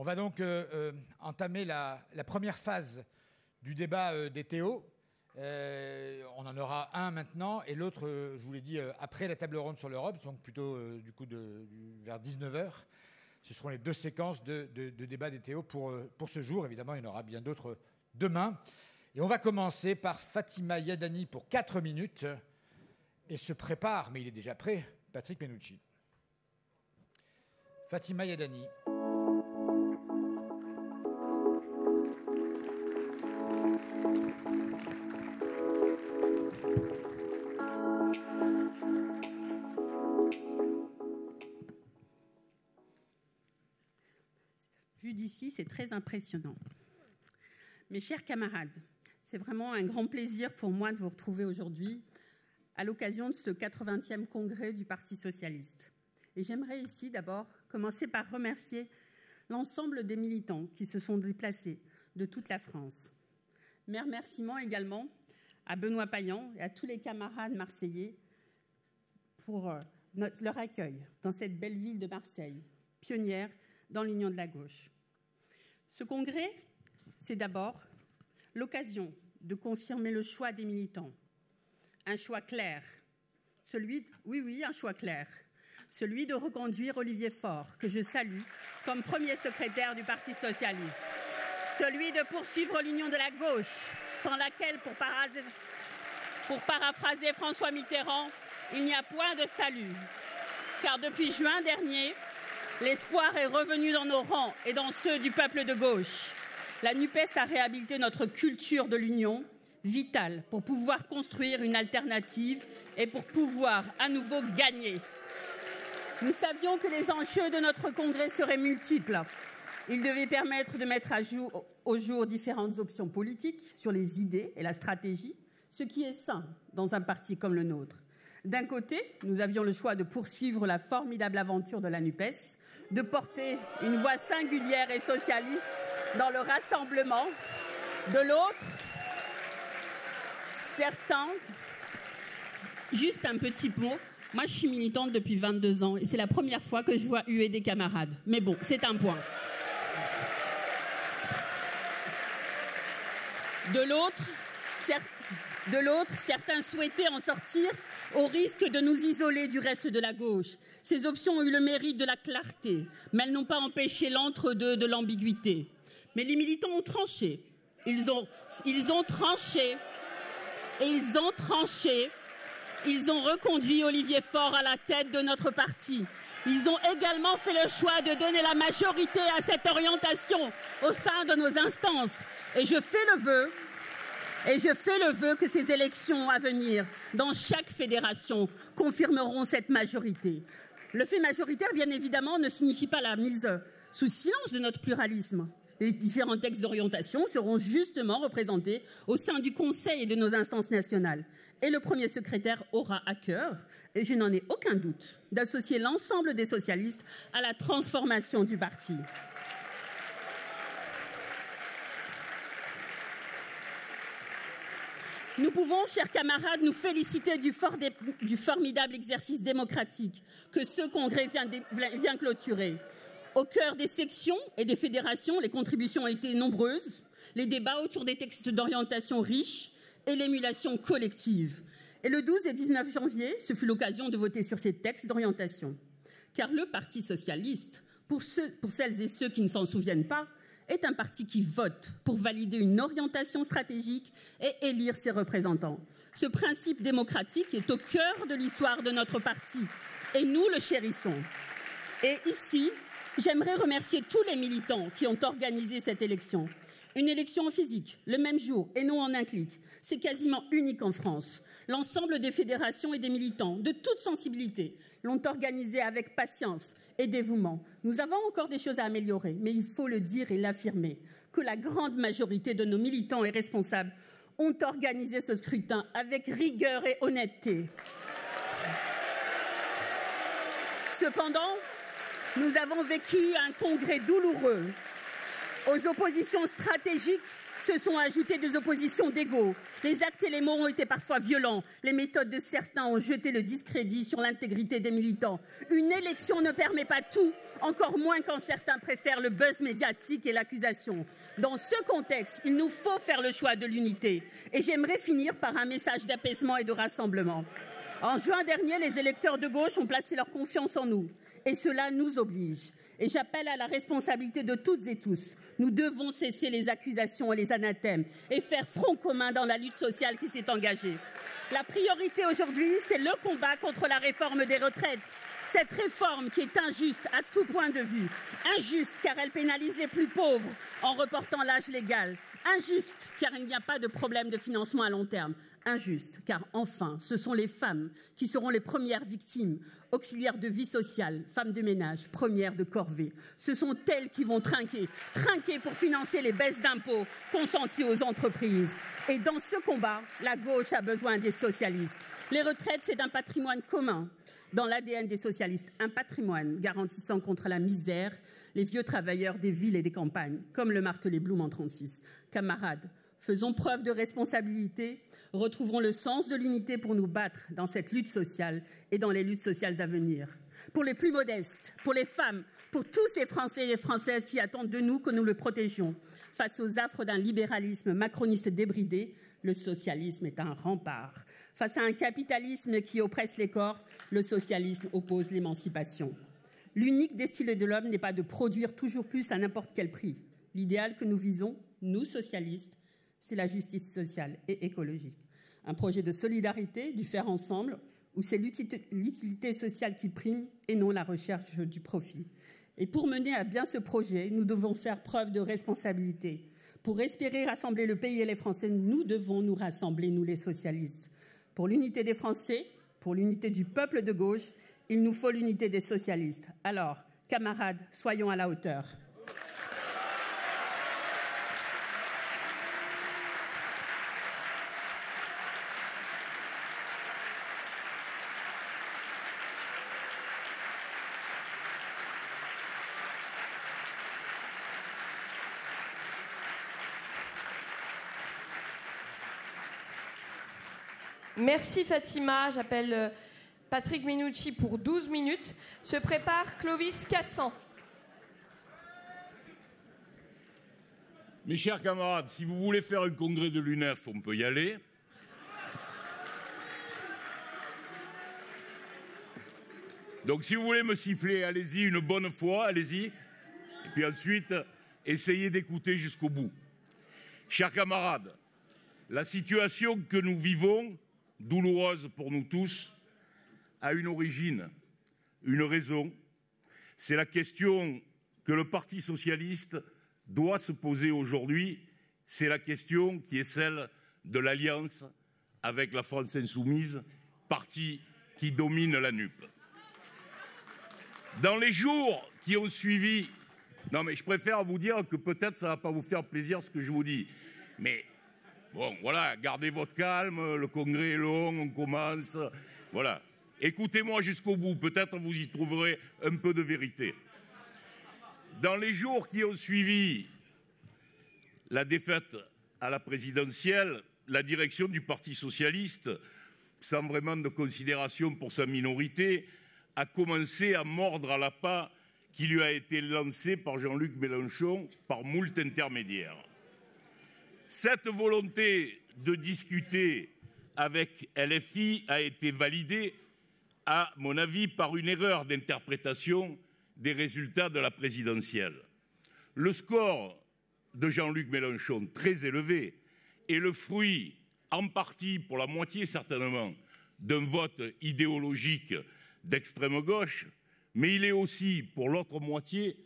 On va donc entamer la première phase du débat des Théo. On en aura un maintenant et l'autre, je vous l'ai dit, après la table ronde sur l'Europe, donc plutôt du coup vers 19h. Ce seront les deux séquences de débat des Théo pour ce jour. Évidemment, il y en aura bien d'autres demain. Et on va commencer par Fatima Yadani pour 4 minutes. Et se prépare, mais il est déjà prêt, Patrick Menucci. Fatima Yadani. Vu d'ici, c'est très impressionnant. Mes chers camarades, c'est vraiment un grand plaisir pour moi de vous retrouver aujourd'hui à l'occasion de ce 80e congrès du Parti socialiste. Et j'aimerais ici d'abord commencer par remercier l'ensemble des militants qui se sont déplacés de toute la France. Mes remerciements également à Benoît Payan et à tous les camarades marseillais pour leur accueil dans cette belle ville de Marseille, pionnière dans l'union de la gauche. Ce congrès, c'est d'abord l'occasion de confirmer le choix des militants. Un choix clair, un choix clair, celui de reconduire Olivier Faure, que je salue comme premier secrétaire du Parti socialiste, celui de poursuivre l'union de la gauche, sans laquelle, pour paraphraser François Mitterrand, il n'y a point de salut. Car depuis juin dernier, l'espoir est revenu dans nos rangs et dans ceux du peuple de gauche. La NUPES a réhabilité notre culture de l'union, vitale pour pouvoir construire une alternative et pour pouvoir à nouveau gagner. Nous savions que les enjeux de notre congrès seraient multiples. Il devait permettre de mettre au jour différentes options politiques sur les idées et la stratégie, ce qui est sain dans un parti comme le nôtre. D'un côté, nous avions le choix de poursuivre la formidable aventure de la NUPES, de porter une voix singulière et socialiste dans le rassemblement. De l'autre, certains, juste un petit mot, moi je suis militante depuis 22 ans et c'est la première fois que je vois huer des camarades. Mais bon, c'est un point. De l'autre, certains souhaitaient en sortir au risque de nous isoler du reste de la gauche. Ces options ont eu le mérite de la clarté, mais elles n'ont pas empêché l'entre-deux de l'ambiguïté. Mais les militants ont tranché. Ils ont tranché. Et ils ont reconduit Olivier Faure à la tête de notre parti. Ils ont également fait le choix de donner la majorité à cette orientation au sein de nos instances. Et je fais le vœu que ces élections à venir, dans chaque fédération, confirmeront cette majorité. Le fait majoritaire, bien évidemment, ne signifie pas la mise sous silence de notre pluralisme. Les différents textes d'orientation seront justement représentés au sein du Conseil et de nos instances nationales. Et le premier secrétaire aura à cœur, et je n'en ai aucun doute, d'associer l'ensemble des socialistes à la transformation du parti. Nous pouvons, chers camarades, nous féliciter du formidable exercice démocratique que ce congrès vient clôturer. Au cœur des sections et des fédérations, les contributions ont été nombreuses, les débats autour des textes d'orientation riches et l'émulation collective. Et le 12 et 19 janvier, ce fut l'occasion de voter sur ces textes d'orientation. Car le Parti socialiste, pour celles et ceux qui ne s'en souviennent pas, est un parti qui vote pour valider une orientation stratégique et élire ses représentants. Ce principe démocratique est au cœur de l'histoire de notre parti et nous le chérissons. Et ici, j'aimerais remercier tous les militants qui ont organisé cette élection. Une élection en physique, le même jour et non en un clic. C'est quasiment unique en France. L'ensemble des fédérations et des militants, de toute sensibilité, l'ont organisée avec patience et dévouement. Nous avons encore des choses à améliorer, mais il faut le dire et l'affirmer, que la grande majorité de nos militants et responsables ont organisé ce scrutin avec rigueur et honnêteté. Cependant, nous avons vécu un congrès douloureux, aux oppositions stratégiques Se sont ajoutées des oppositions d'ego. Les actes et les mots ont été parfois violents. Les méthodes de certains ont jeté le discrédit sur l'intégrité des militants. Une élection ne permet pas tout, encore moins quand certains préfèrent le buzz médiatique et l'accusation. Dans ce contexte, il nous faut faire le choix de l'unité. Et j'aimerais finir par un message d'apaisement et de rassemblement. En juin dernier, les électeurs de gauche ont placé leur confiance en nous. Et cela nous oblige. Et j'appelle à la responsabilité de toutes et tous. Nous devons cesser les accusations et les anathèmes et faire front commun dans la lutte sociale qui s'est engagée. La priorité aujourd'hui, c'est le combat contre la réforme des retraites. Cette réforme qui est injuste à tout point de vue. Injuste car elle pénalise les plus pauvres en reportant l'âge légal. Injuste car il n'y a pas de problème de financement à long terme. Injuste car enfin, ce sont les femmes qui seront les premières victimes. Auxiliaires de vie sociale, femmes de ménage, premières de corvée. Ce sont elles qui vont trinquer pour financer les baisses d'impôts consenties aux entreprises. Et dans ce combat, la gauche a besoin des socialistes. Les retraites, c'est un patrimoine commun dans l'ADN des socialistes, un patrimoine garantissant contre la misère les vieux travailleurs des villes et des campagnes, comme le martelait Blum en 1936. Camarades, faisons preuve de responsabilité, retrouvons le sens de l'unité pour nous battre dans cette lutte sociale et dans les luttes sociales à venir. Pour les plus modestes, pour les femmes, pour tous ces Français et les Françaises qui attendent de nous que nous le protégions. Face aux affres d'un libéralisme macroniste débridé, le socialisme est un rempart. Face à un capitalisme qui oppresse les corps, le socialisme oppose l'émancipation. L'unique destinée de l'homme n'est pas de produire toujours plus à n'importe quel prix. L'idéal que nous visons, nous socialistes, c'est la justice sociale et écologique. Un projet de solidarité, du faire ensemble, où c'est l'utilité sociale qui prime et non la recherche du profit. Et pour mener à bien ce projet, nous devons faire preuve de responsabilité. Pour espérer rassembler le pays et les Français, nous devons nous rassembler, nous les socialistes. Pour l'unité des Français, pour l'unité du peuple de gauche, il nous faut l'unité des socialistes. Alors, camarades, soyons à la hauteur. Merci Fatima. J'appelle Patrick Minucci pour 12 minutes. Se prépare Clovis Cassan. Mes chers camarades, si vous voulez faire un congrès de l'UNEF, on peut y aller. Donc si vous voulez me siffler, allez-y une bonne fois, allez-y. Et puis ensuite, essayez d'écouter jusqu'au bout. Chers camarades, la situation que nous vivons, douloureuse pour nous tous, a une origine, une raison. C'est la question que le Parti socialiste doit se poser aujourd'hui. C'est la question qui est celle de l'alliance avec la France insoumise, parti qui domine la NUP. Dans les jours qui ont suivi, non mais je préfère vous dire que peut-être ça ne va pas vous faire plaisir ce que je vous dis, mais bon, voilà, gardez votre calme, le congrès est long, on commence, voilà. Écoutez-moi jusqu'au bout, peut-être vous y trouverez un peu de vérité. Dans les jours qui ont suivi la défaite à la présidentielle, la direction du Parti socialiste, sans vraiment de considération pour sa minorité, a commencé à mordre à l'appât qui lui a été lancé par Jean-Luc Mélenchon par moult intermédiaires. Cette volonté de discuter avec LFI a été validée, à mon avis, par une erreur d'interprétation des résultats de la présidentielle. Le score de Jean-Luc Mélenchon, très élevé, est le fruit, en partie, pour la moitié certainement, d'un vote idéologique d'extrême gauche, mais il est aussi, pour l'autre moitié,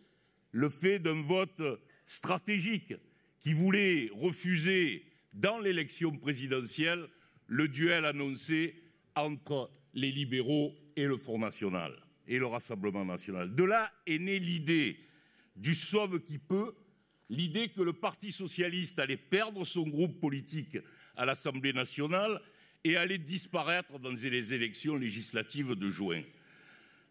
le fait d'un vote stratégique qui voulait refuser, dans l'élection présidentielle, le duel annoncé entre les libéraux et le Front National et le Rassemblement National. De là est née l'idée du sauve qui peut, l'idée que le Parti socialiste allait perdre son groupe politique à l'Assemblée nationale et allait disparaître dans les élections législatives de juin.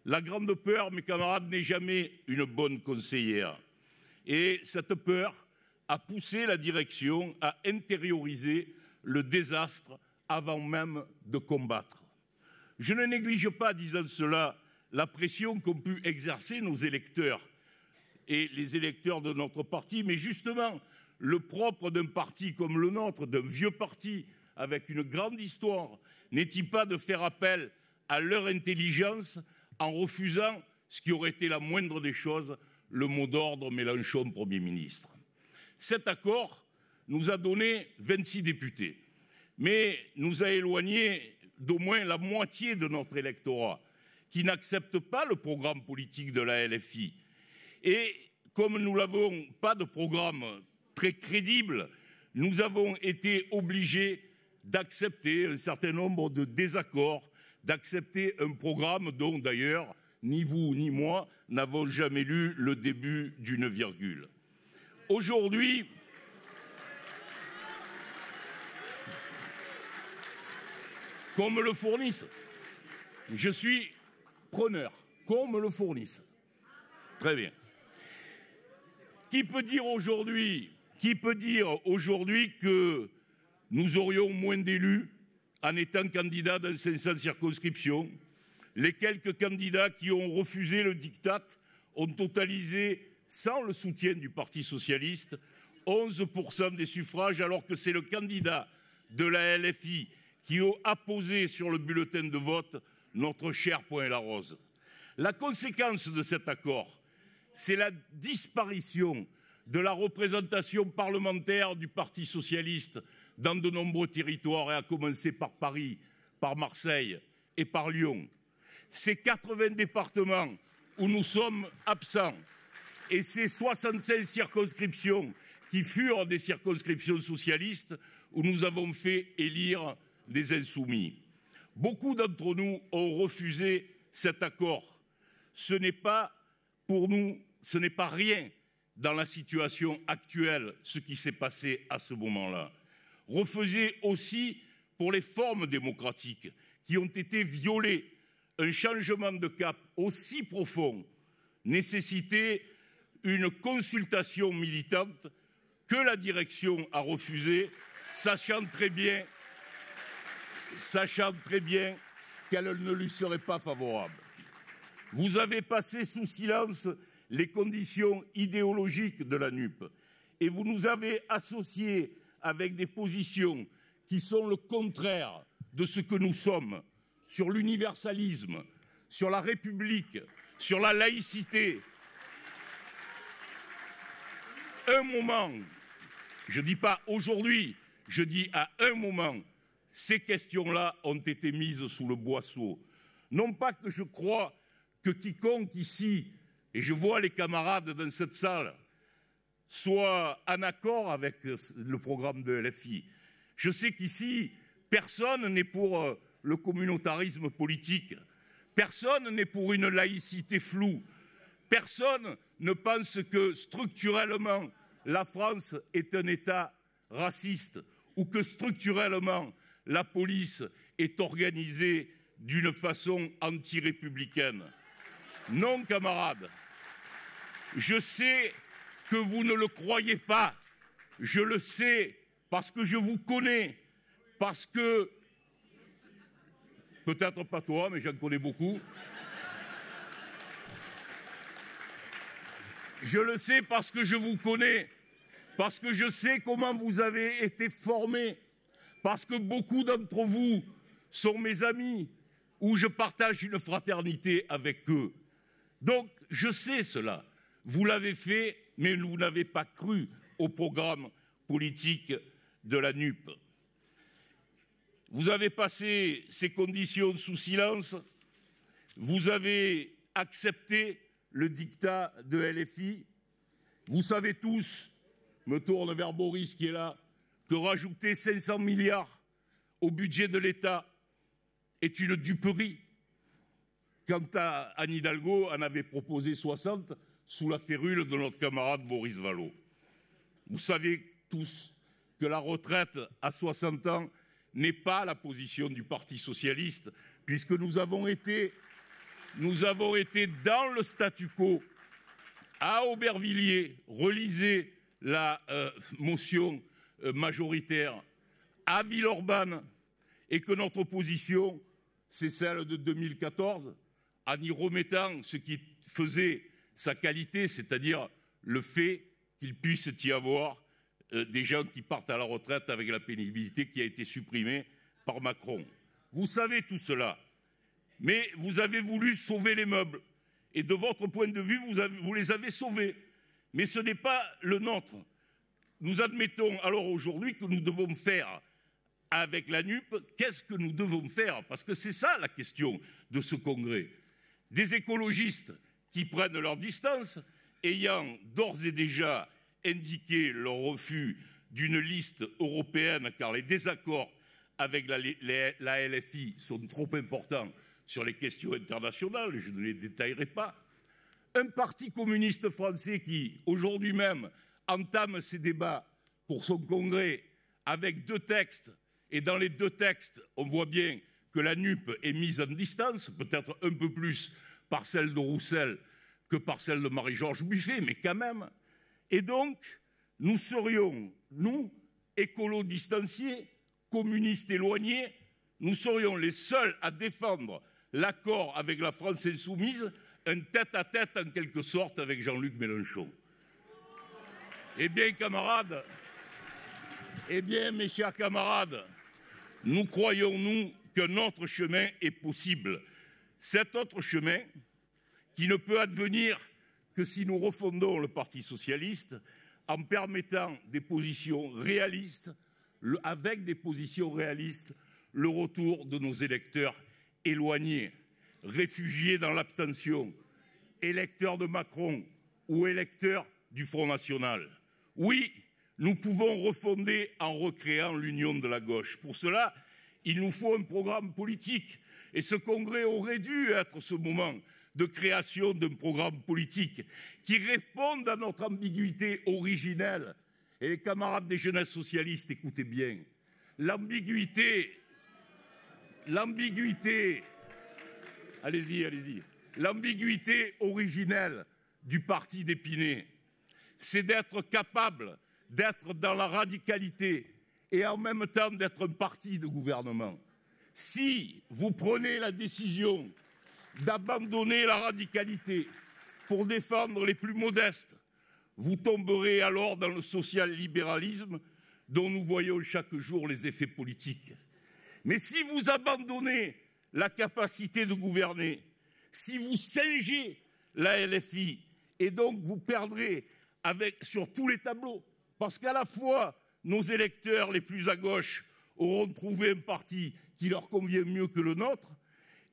La grande peur, mes camarades, n'est jamais une bonne conseillère. Et cette peur a poussé la direction à intérioriser le désastre avant même de combattre. Je ne néglige pas, disant cela, la pression qu'ont pu exercer nos électeurs et les électeurs de notre parti, mais justement, le propre d'un parti comme le nôtre, d'un vieux parti avec une grande histoire, n'est-il pas de faire appel à leur intelligence en refusant ce qui aurait été la moindre des choses, le mot d'ordre Mélenchon Premier ministre. Cet accord nous a donné 26 députés, mais nous a éloignés d'au moins la moitié de notre électorat qui n'accepte pas le programme politique de la LFI. Et comme nous n'avons pas de programme très crédible, nous avons été obligés d'accepter un certain nombre de désaccords, d'accepter un programme dont d'ailleurs ni vous ni moi n'avons jamais lu le début d'une virgule. Aujourd'hui, qu'on me le fournisse, je suis preneur, qu'on me le fournisse. Très bien. Qui peut dire aujourd'hui que nous aurions moins d'élus en étant candidats dans 500 circonscriptions? Les quelques candidats qui ont refusé le diktat ont totalisé, sans le soutien du Parti socialiste, 11% des suffrages, alors que c'est le candidat de la LFI qui a apposé sur le bulletin de vote notre cher point la rose. La conséquence de cet accord, c'est la disparition de la représentation parlementaire du Parti socialiste dans de nombreux territoires, et à commencer par Paris, par Marseille et par Lyon. Ces 80 départements où nous sommes absents et ces 65 circonscriptions qui furent des circonscriptions socialistes où nous avons fait élire des insoumis. Beaucoup d'entre nous ont refusé cet accord. Ce n'est pas pour nous, ce n'est pas rien dans la situation actuelle, ce qui s'est passé à ce moment-là. Refusé aussi pour les formes démocratiques qui ont été violées. Un changement de cap aussi profond nécessitait une consultation militante que la direction a refusée, sachant très bien qu'elle ne lui serait pas favorable. Vous avez passé sous silence les conditions idéologiques de la NUP et vous nous avez associés avec des positions qui sont le contraire de ce que nous sommes, sur l'universalisme, sur la République, sur la laïcité. Un moment, je ne dis pas aujourd'hui, je dis à un moment, ces questions-là ont été mises sous le boisseau. Non pas que je crois que quiconque ici, et je vois les camarades dans cette salle, soit en accord avec le programme de LFI. Je sais qu'ici, personne n'est pour le communautarisme politique. Personne n'est pour une laïcité floue. Personne ne pense que structurellement la France est un État raciste ou que structurellement la police est organisée d'une façon anti-républicaine. Non, camarades, je sais que vous ne le croyez pas. Je le sais parce que je vous connais, parce que peut-être pas toi, mais j'en connais beaucoup. Je le sais parce que je vous connais, parce que je sais comment vous avez été formés, parce que beaucoup d'entre vous sont mes amis, où je partage une fraternité avec eux. Donc, je sais cela. Vous l'avez fait, mais vous n'avez pas cru au programme politique de la NUP. Vous avez passé ces conditions sous silence, vous avez accepté le diktat de LFI. Vous savez tous, me tourne vers Boris qui est là, que rajouter 500 milliards au budget de l'État est une duperie. Quant à Anne Hidalgo, en avait proposé 60 sous la férule de notre camarade Boris Vallaud. Vous savez tous que la retraite à 60 ans n'est pas la position du Parti socialiste, puisque nous avons été dans le statu quo à Aubervilliers. Relisez la motion majoritaire à Villeurbanne et que notre position, c'est celle de 2014, en y remettant ce qui faisait sa qualité, c'est-à-dire le fait qu'il puisse y avoir des gens qui partent à la retraite avec la pénibilité qui a été supprimée par Macron. Vous savez tout cela, mais vous avez voulu sauver les meubles. Et de votre point de vue, vous les avez sauvés. Mais ce n'est pas le nôtre. Nous admettons alors aujourd'hui que nous devons faire avec la NUP, qu'est-ce que nous devons faire? Parce que c'est ça la question de ce congrès. Des écologistes qui prennent leur distance, ayant d'ores et déjà indiqué leur refus d'une liste européenne, car les désaccords avec la LFI sont trop importants sur les questions internationales, je ne les détaillerai pas. Un parti communiste français qui, aujourd'hui même, entame ses débats pour son congrès avec 2 textes, et dans les 2 textes, on voit bien que la NUP est mise en distance, peut-être un peu plus par celle de Roussel que par celle de Marie-Georges Buffet, mais quand même. Et donc, nous serions, nous, écolos distanciés, communistes éloignés, nous serions les seuls à défendre l'accord avec la France insoumise, un tête-à-tête en quelque sorte avec Jean-Luc Mélenchon. Eh bien, camarades, eh bien, mes chers camarades, nous croyons, nous, qu'un autre chemin est possible. Cet autre chemin, qui ne peut advenir que si nous refondons le Parti socialiste en permettant des positions réalistes, avec des positions réalistes, le retour de nos électeurs éloignés, réfugiés dans l'abstention, électeurs de Macron ou électeurs du Front National. Oui, nous pouvons refonder en recréant l'union de la gauche. Pour cela, il nous faut un programme politique. Et ce congrès aurait dû être ce moment de création d'un programme politique qui réponde à notre ambiguïté originelle. Et les camarades des jeunesses socialistes, écoutez bien, l'ambiguïté, allez-y, l'ambiguïté originelle du parti d'Épinay, c'est d'être capable d'être dans la radicalité et en même temps d'être un parti de gouvernement. Si vous prenez la décision d'abandonner la radicalité pour défendre les plus modestes, vous tomberez alors dans le social-libéralisme dont nous voyons chaque jour les effets politiques. Mais si vous abandonnez la capacité de gouverner, si vous singez la LFI, et donc vous perdrez sur tous les tableaux, parce qu'à la fois nos électeurs les plus à gauche auront trouvé un parti qui leur convient mieux que le nôtre,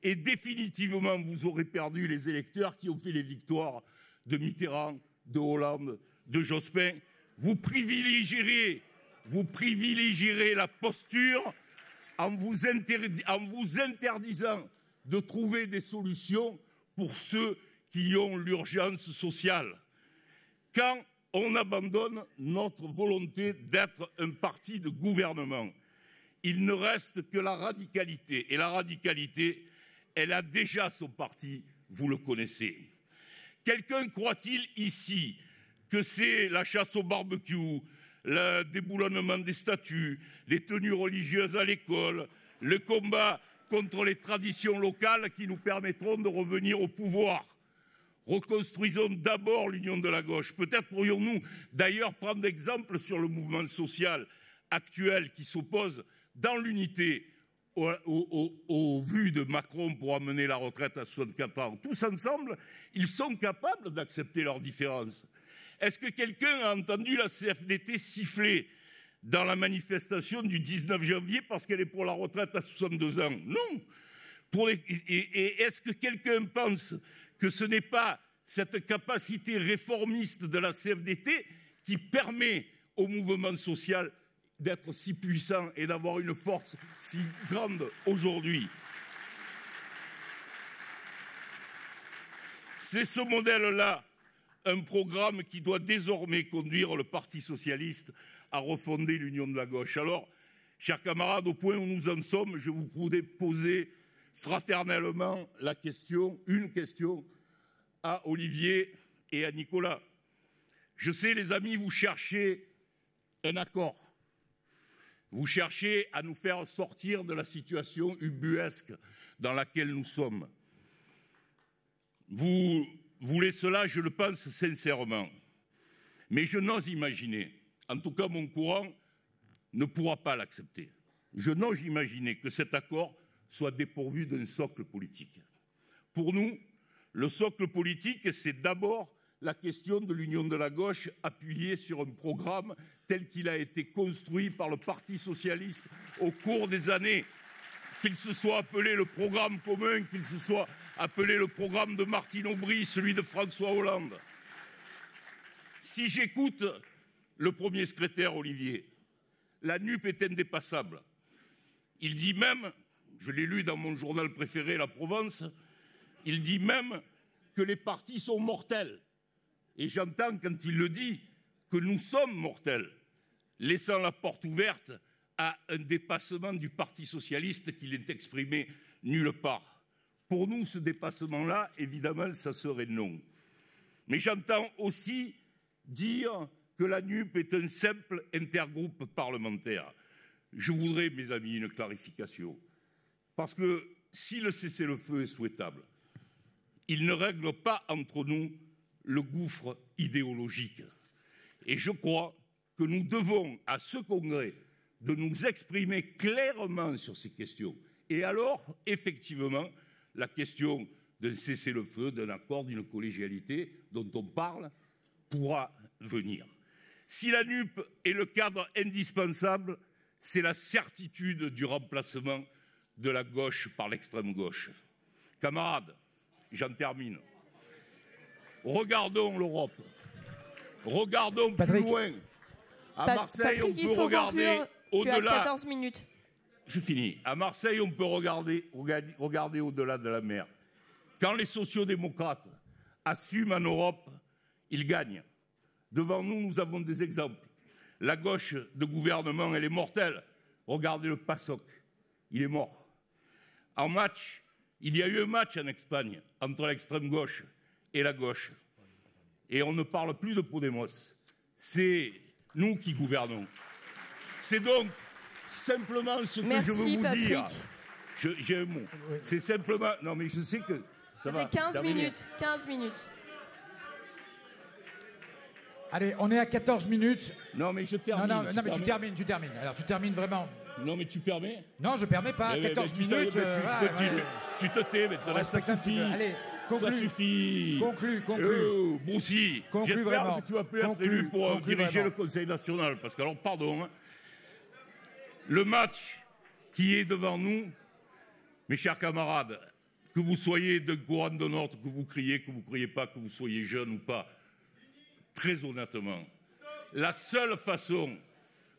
et définitivement vous aurez perdu les électeurs qui ont fait les victoires de Mitterrand, de Hollande, de Jospin. Vous privilégierez la posture en vous interdisant de trouver des solutions pour ceux qui ont l'urgence sociale. Quand on abandonne notre volonté d'être un parti de gouvernement, il ne reste que la radicalité. Et la radicalité, elle a déjà son parti, vous le connaissez. Quelqu'un croit-il ici que c'est la chasse au barbecue, le déboulonnement des statues, les tenues religieuses à l'école, le combat contre les traditions locales qui nous permettront de revenir au pouvoir? Reconstruisons d'abord l'union de la gauche. Peut-être pourrions-nous d'ailleurs prendre exemple sur le mouvement social actuel qui s'oppose dans l'unité au vu de Macron pour amener la retraite à 64 ans. Tous ensemble, ils sont capables d'accepter leurs différences. Est-ce que quelqu'un a entendu la CFDT siffler dans la manifestation du 19 janvier parce qu'elle est pour la retraite à 62 ans? Non. Et est-ce que quelqu'un pense que ce n'est pas cette capacité réformiste de la CFDT qui permet au mouvement social d'être si puissant et d'avoir une force si grande aujourd'hui? C'est ce modèle-là, un programme qui doit désormais conduire le Parti socialiste à refonder l'union de la gauche. Alors, chers camarades, au point où nous en sommes, je vous voudrais poser fraternellement une question à Olivier et à Nicolas. Je sais, les amis, vous cherchez un accord. Vous cherchez à nous faire sortir de la situation ubuesque dans laquelle nous sommes. Vous voulez cela, je le pense sincèrement. Mais je n'ose imaginer, en tout cas mon courant ne pourra pas l'accepter. Je n'ose imaginer que cet accord soit dépourvu d'un socle politique. Pour nous, le socle politique, c'est d'abord la question de l'union de la gauche appuyée sur un programme tel qu'il a été construit par le Parti socialiste au cours des années, qu'il se soit appelé le programme commun, qu'il se soit appelé le programme de Martine Aubry, celui de François Hollande. Si j'écoute le premier secrétaire Olivier, la NUP est indépassable. Il dit même, je l'ai lu dans mon journal préféré, La Provence, il dit même que les partis sont mortels. Et j'entends quand il le dit que nous sommes mortels, laissant la porte ouverte à un dépassement du Parti socialiste qui n'est exprimé nulle part. Pour nous, ce dépassement-là, évidemment, ça serait non. Mais j'entends aussi dire que la NUP est un simple intergroupe parlementaire. Je voudrais, mes amis, une clarification. Parce que si le cessez-le-feu est souhaitable, il ne règle pas entre nous le gouffre idéologique. Et je crois que nous devons, à ce congrès, de nous exprimer clairement sur ces questions. Et alors, effectivement, la question d'un cessez-le-feu, d'un accord, d'une collégialité dont on parle, pourra venir. Si la NUP est le cadre indispensable, c'est la certitude du remplacement de la gauche par l'extrême gauche. Camarades, j'en termine. Regardons l'Europe. Regardons plus loin. À Marseille, Patrick, on peut regarder au-delà. Tu as 14 minutes. Je finis. À Marseille, on peut regarder au-delà de la mer. Quand les sociodémocrates assument en Europe, ils gagnent. Devant nous, nous avons des exemples. La gauche de gouvernement, elle est mortelle. Regardez le PASOK. Il est mort. En match, il y a eu un match en Espagne entre l'extrême gauche et la gauche. Et on ne parle plus de Podemos. C'est nous qui gouvernons. C'est donc simplement ce que je veux vous dire. J'ai un mot. C'est simplement... Non, mais je sais que ça va. C'était 15 minutes. 15 minutes. Allez, on est à 14 minutes. Non, mais je termine. Non, mais tu termines. Alors, tu termines vraiment. Non, mais tu permets? Non, je permets pas. 14 minutes. Tu te tais, maintenant, ça suffit. Allez, conclue. Ça suffit. Conclue. Broussy, j'espère que tu vas plus être élu pour diriger le Conseil national. Parce que, alors, pardon, hein, le match qui est devant nous, mes chers camarades, que vous soyez d'un courant de nord, que vous criez pas, que vous soyez jeune ou pas, très honnêtement, la seule façon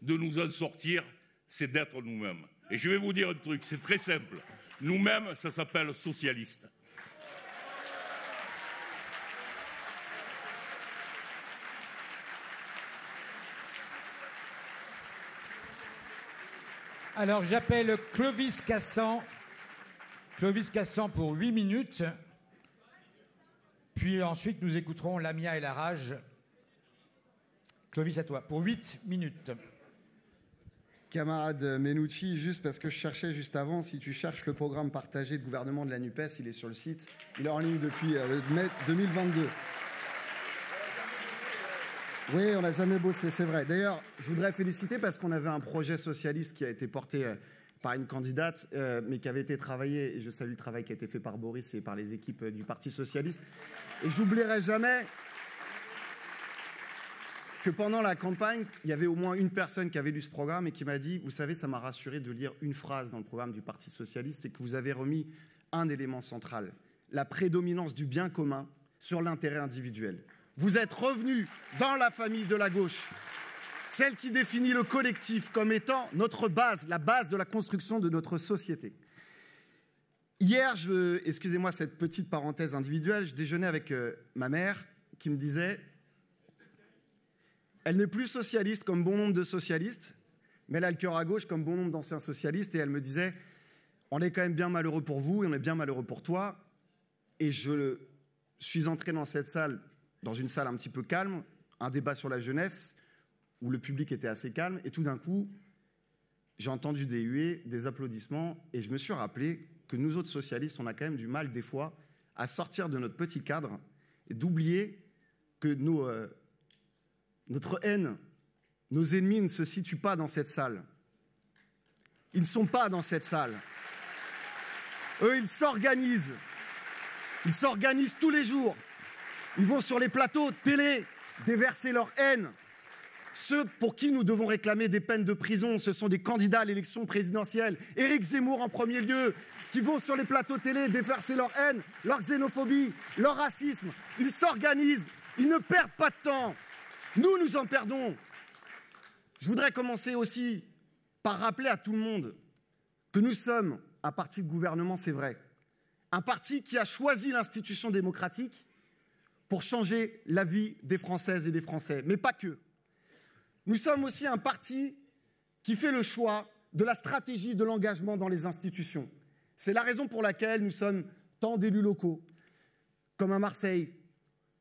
de nous en sortir, c'est d'être nous-mêmes. Et je vais vous dire un truc, c'est très simple. Nous-mêmes, ça s'appelle socialiste. Alors, j'appelle Clovis Cassan. Clovis Cassan pour 8 minutes. Puis ensuite, nous écouterons Lamia et la rage. Clovis, à toi, pour 8 minutes. Camarade Menucci, juste parce que je cherchais juste avant, si tu cherches le programme partagé de gouvernement de la NUPES, il est sur le site. Il est en ligne depuis mai 2022. Oui, on n'a jamais bossé, c'est vrai. D'ailleurs, je voudrais féliciter parce qu'on avait un projet socialiste qui a été porté par une candidate, mais qui avait été travaillé, et je salue le travail qui a été fait par Boris et par les équipes du Parti socialiste. Et j'oublierai jamais que pendant la campagne, il y avait au moins une personne qui avait lu ce programme et qui m'a dit « Vous savez, ça m'a rassuré de lire une phrase dans le programme du Parti socialiste, c'est que vous avez remis un élément central, la prédominance du bien commun sur l'intérêt individuel. Vous êtes revenu dans la famille de la gauche, celle qui définit le collectif comme étant notre base, la base de la construction de notre société. » Hier, excusez-moi cette petite parenthèse individuelle, je déjeunais avec ma mère qui me disait « Elle n'est plus socialiste comme bon nombre de socialistes, mais elle a le cœur à gauche comme bon nombre d'anciens socialistes. » Et elle me disait « On est quand même bien malheureux pour vous et on est bien malheureux pour toi. » Et je suis entré dans cette salle, dans une salle un petit peu calme, un débat sur la jeunesse où le public était assez calme, et tout d'un coup, j'ai entendu des huées, des applaudissements, et je me suis rappelé que nous autres socialistes, on a quand même du mal des fois à sortir de notre petit cadre et d'oublier que notre haine, nos ennemis ne se situent pas dans cette salle. Ils ne sont pas dans cette salle. Eux, ils s'organisent. Ils s'organisent tous les jours. Ils vont sur les plateaux télé déverser leur haine. Ceux pour qui nous devons réclamer des peines de prison, ce sont des candidats à l'élection présidentielle. Éric Zemmour en premier lieu, qui vont sur les plateaux télé déverser leur haine, leur xénophobie, leur racisme. Ils s'organisent. Ils ne perdent pas de temps. Nous, nous en perdons. Je voudrais commencer aussi par rappeler à tout le monde que nous sommes un parti de gouvernement, c'est vrai. Un parti qui a choisi l'institution démocratique pour changer la vie des Françaises et des Français, mais pas que. Nous sommes aussi un parti qui fait le choix de la stratégie de l'engagement dans les institutions. C'est la raison pour laquelle nous sommes tant d'élus locaux, comme à Marseille,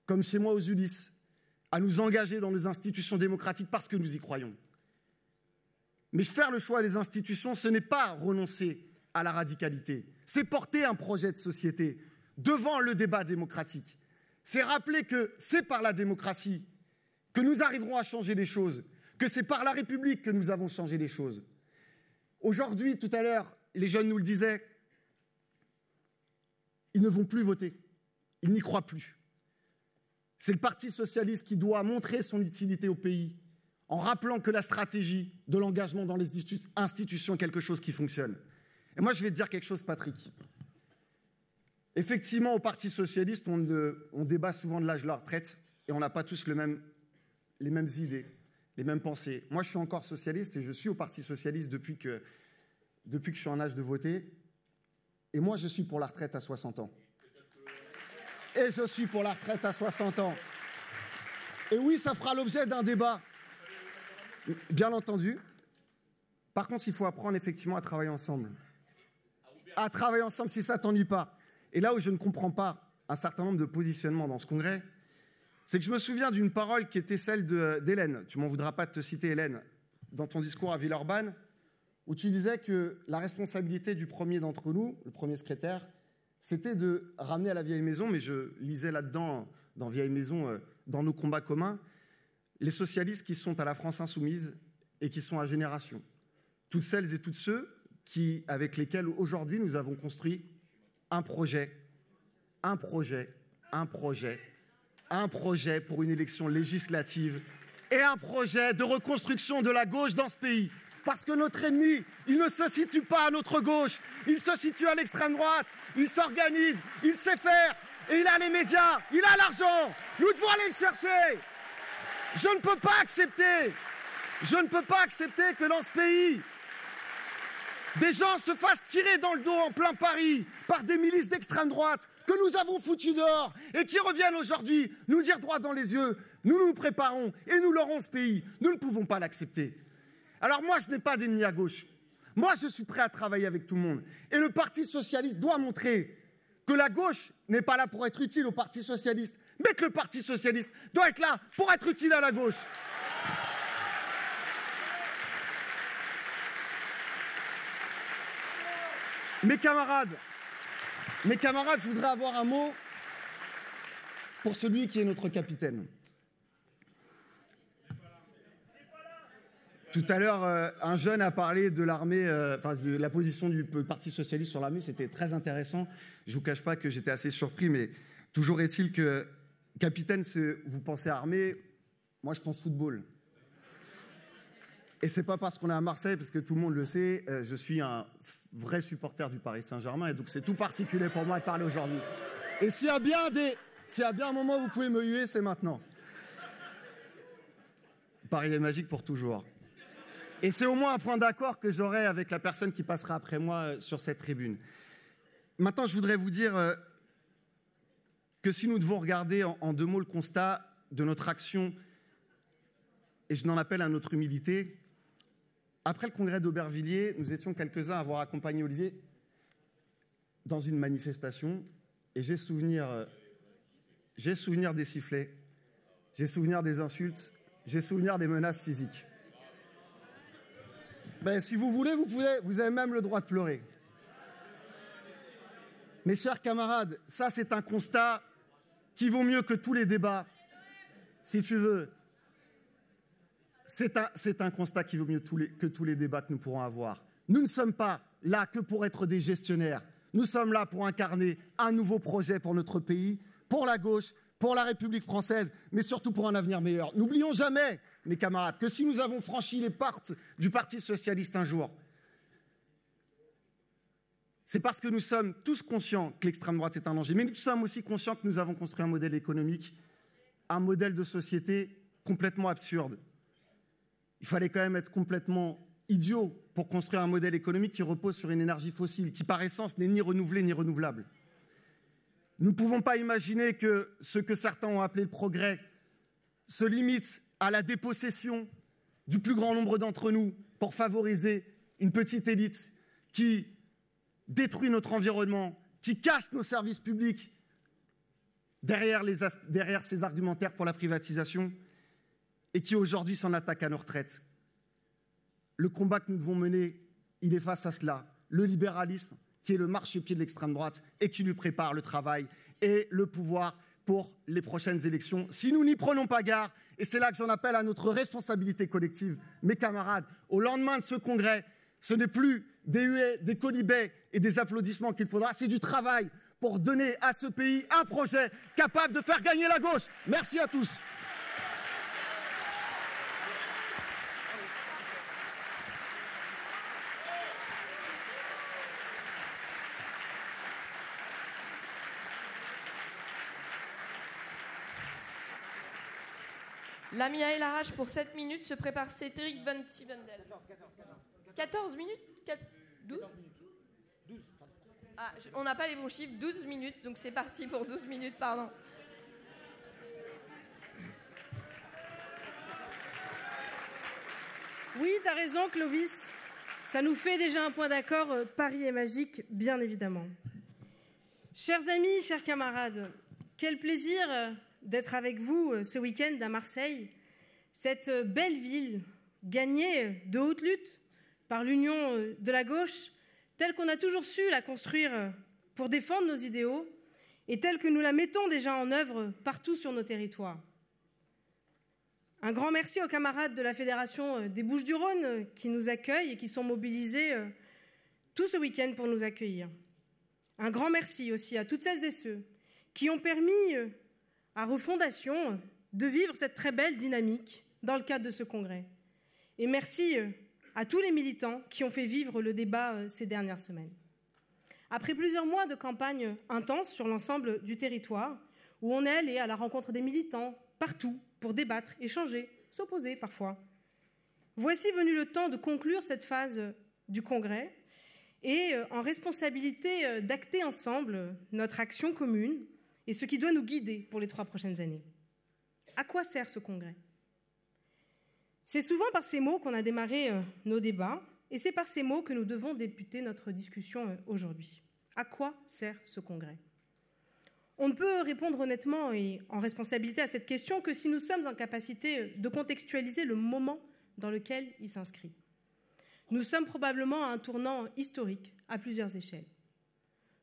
comme chez moi aux Ulysses, à nous engager dans nos institutions démocratiques parce que nous y croyons. Mais faire le choix des institutions, ce n'est pas renoncer à la radicalité, c'est porter un projet de société devant le débat démocratique. C'est rappeler que c'est par la démocratie que nous arriverons à changer les choses, que c'est par la République que nous avons changé les choses. Aujourd'hui, tout à l'heure, les jeunes nous le disaient, ils ne vont plus voter, ils n'y croient plus. C'est le Parti socialiste qui doit montrer son utilité au pays en rappelant que la stratégie de l'engagement dans les institutions est quelque chose qui fonctionne. Et moi, je vais te dire quelque chose, Patrick. Effectivement, au Parti socialiste, on débat souvent de l'âge de la retraite et on n'a pas tous les mêmes idées, les mêmes pensées. Moi, je suis encore socialiste et je suis au Parti socialiste depuis que je suis en âge de voter. Et moi, je suis pour la retraite à 60 ans. Et je suis pour la retraite à 60 ans. Et oui, ça fera l'objet d'un débat, bien entendu. Par contre, il faut apprendre effectivement à travailler ensemble. À travailler ensemble si ça ne t'ennuie pas. Et là où je ne comprends pas un certain nombre de positionnements dans ce congrès, c'est que je me souviens d'une parole qui était celle d'Hélène. Tu m'en voudras pas de te citer, Hélène, dans ton discours à Villeurbanne, où tu disais que la responsabilité du premier d'entre nous, le premier secrétaire, c'était de ramener à la vieille maison, mais je lisais là-dedans, dans Vieille Maison, dans nos combats communs, les socialistes qui sont à la France insoumise et qui sont à Génération. Toutes celles et tous ceux avec lesquels aujourd'hui nous avons construit un projet pour une élection législative et un projet de reconstruction de la gauche dans ce pays. Parce que notre ennemi, il ne se situe pas à notre gauche, il se situe à l'extrême droite, il s'organise, il sait faire, et il a les médias, il a l'argent. Nous devons aller le chercher. Je ne peux pas accepter que dans ce pays, des gens se fassent tirer dans le dos en plein Paris par des milices d'extrême droite que nous avons foutus dehors et qui reviennent aujourd'hui nous dire droit dans les yeux, nous nous préparons et nous l'aurons ce pays. Nous ne pouvons pas l'accepter. Alors moi, je n'ai pas d'ennemis à gauche. Moi, je suis prêt à travailler avec tout le monde. Et le Parti socialiste doit montrer que la gauche n'est pas là pour être utile au Parti socialiste, mais que le Parti socialiste doit être là pour être utile à la gauche. Mes camarades, je voudrais avoir un mot pour celui qui est notre capitaine. Tout à l'heure, un jeune a parlé de l'armée, de la position du Parti socialiste sur l'armée. C'était très intéressant. Je ne vous cache pas que j'étais assez surpris, mais toujours est-il que, capitaine, vous pensez armée, moi je pense football. Et ce n'est pas parce qu'on est à Marseille, parce que tout le monde le sait, je suis un vrai supporter du Paris Saint-Germain, et donc c'est tout particulier pour moi de parler aujourd'hui. Et s'il y a bien un moment où vous pouvez me huer, c'est maintenant. Paris est magique pour toujours. Et c'est au moins un point d'accord que j'aurai avec la personne qui passera après moi sur cette tribune. Maintenant, je voudrais vous dire que si nous devons regarder en deux mots le constat de notre action, et je n'en appelle à notre humilité, après le congrès d'Aubervilliers, nous étions quelques-uns à avoir accompagné Olivier dans une manifestation, et j'ai souvenir des sifflets, j'ai souvenir des insultes, j'ai souvenir des menaces physiques. Ben, si vous voulez, vous avez même le droit de pleurer. Mes chers camarades, ça c'est un constat qui vaut mieux que tous les débats, si tu veux. C'est un constat qui vaut mieux que tous les débats que nous pourrons avoir. Nous ne sommes pas là que pour être des gestionnaires. Nous sommes là pour incarner un nouveau projet pour notre pays, pour la gauche, pour la République française, mais surtout pour un avenir meilleur. N'oublions jamais, mes camarades, que si nous avons franchi les portes du Parti socialiste un jour, c'est parce que nous sommes tous conscients que l'extrême droite est un danger, mais nous sommes aussi conscients que nous avons construit un modèle économique, un modèle de société complètement absurde. Il fallait quand même être complètement idiot pour construire un modèle économique qui repose sur une énergie fossile, qui par essence n'est ni renouvelée ni renouvelable. Nous ne pouvons pas imaginer que ce que certains ont appelé le progrès se limite à la dépossession du plus grand nombre d'entre nous pour favoriser une petite élite qui détruit notre environnement, qui casse nos services publics derrière ces argumentaires pour la privatisation et qui aujourd'hui s'en attaque à nos retraites. Le combat que nous devons mener, il est face à cela. Le libéralisme, qui est le marchepied de l'extrême droite et qui lui prépare le travail et le pouvoir pour les prochaines élections. Si nous n'y prenons pas garde, et c'est là que j'en appelle à notre responsabilité collective, mes camarades, au lendemain de ce congrès, ce n'est plus des huées, des quolibets et des applaudissements qu'il faudra, c'est du travail pour donner à ce pays un projet capable de faire gagner la gauche. Merci à tous. Lamia El Harrach pour 7 minutes se prépare Cédric Van Sivendel. 14 minutes 12 Ah, on n'a pas les bons chiffres, 12 minutes, donc c'est parti pour 12 minutes, pardon. Oui, t'as raison, Clovis. Ça nous fait déjà un point d'accord. Paris est magique, bien évidemment. Chers amis, chers camarades, quel plaisir d'être avec vous ce week-end à Marseille, cette belle ville gagnée de haute lutte par l'union de la gauche, telle qu'on a toujours su la construire pour défendre nos idéaux et telle que nous la mettons déjà en œuvre partout sur nos territoires. Un grand merci aux camarades de la Fédération des Bouches-du-Rhône qui nous accueillent et qui sont mobilisés tout ce week-end pour nous accueillir. Un grand merci aussi à toutes celles et ceux qui ont permis à Refondation de vivre cette très belle dynamique dans le cadre de ce congrès. Et merci à tous les militants qui ont fait vivre le débat ces dernières semaines. Après plusieurs mois de campagne intense sur l'ensemble du territoire, où on est allé à la rencontre des militants partout pour débattre, échanger, s'opposer parfois, voici venu le temps de conclure cette phase du congrès et en responsabilité d'acter ensemble notre action commune et ce qui doit nous guider pour les 3 prochaines années. À quoi sert ce congrès ? C'est souvent par ces mots qu'on a démarré nos débats, et c'est par ces mots que nous devons débuter notre discussion aujourd'hui. À quoi sert ce congrès ? On ne peut répondre honnêtement et en responsabilité à cette question que si nous sommes en capacité de contextualiser le moment dans lequel il s'inscrit. Nous sommes probablement à un tournant historique à plusieurs échelles.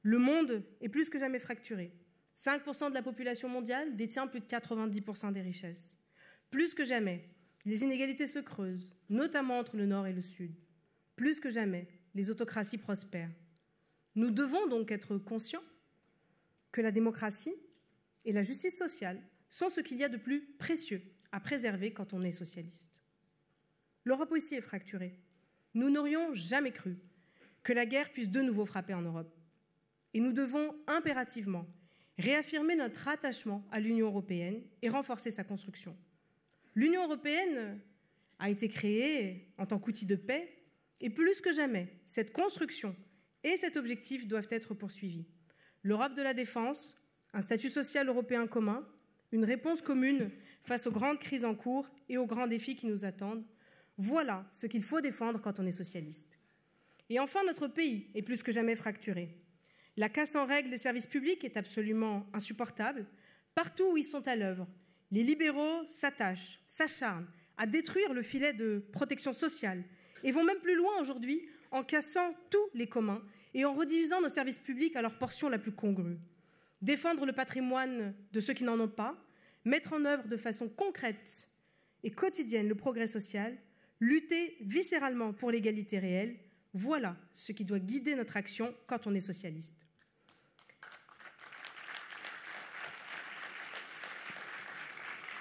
Le monde est plus que jamais fracturé. 5% de la population mondiale détient plus de 90% des richesses. Plus que jamais, les inégalités se creusent, notamment entre le Nord et le Sud. Plus que jamais, les autocraties prospèrent. Nous devons donc être conscients que la démocratie et la justice sociale sont ce qu'il y a de plus précieux à préserver quand on est socialiste. L'Europe aussi est fracturée. Nous n'aurions jamais cru que la guerre puisse de nouveau frapper en Europe. Et nous devons impérativement réaffirmer notre attachement à l'Union européenne et renforcer sa construction. L'Union européenne a été créée en tant qu'outil de paix et plus que jamais, cette construction et cet objectif doivent être poursuivis. L'Europe de la défense, un statut social européen commun, une réponse commune face aux grandes crises en cours et aux grands défis qui nous attendent, voilà ce qu'il faut défendre quand on est socialiste. Et enfin, notre pays est plus que jamais fracturé. La casse en règle des services publics est absolument insupportable, partout où ils sont à l'œuvre, les libéraux s'acharnent à détruire le filet de protection sociale et vont même plus loin aujourd'hui en cassant tous les communs et en redivisant nos services publics à leur portion la plus congrue. Défendre le patrimoine de ceux qui n'en ont pas, mettre en œuvre de façon concrète et quotidienne le progrès social, lutter viscéralement pour l'égalité réelle, voilà ce qui doit guider notre action quand on est socialiste.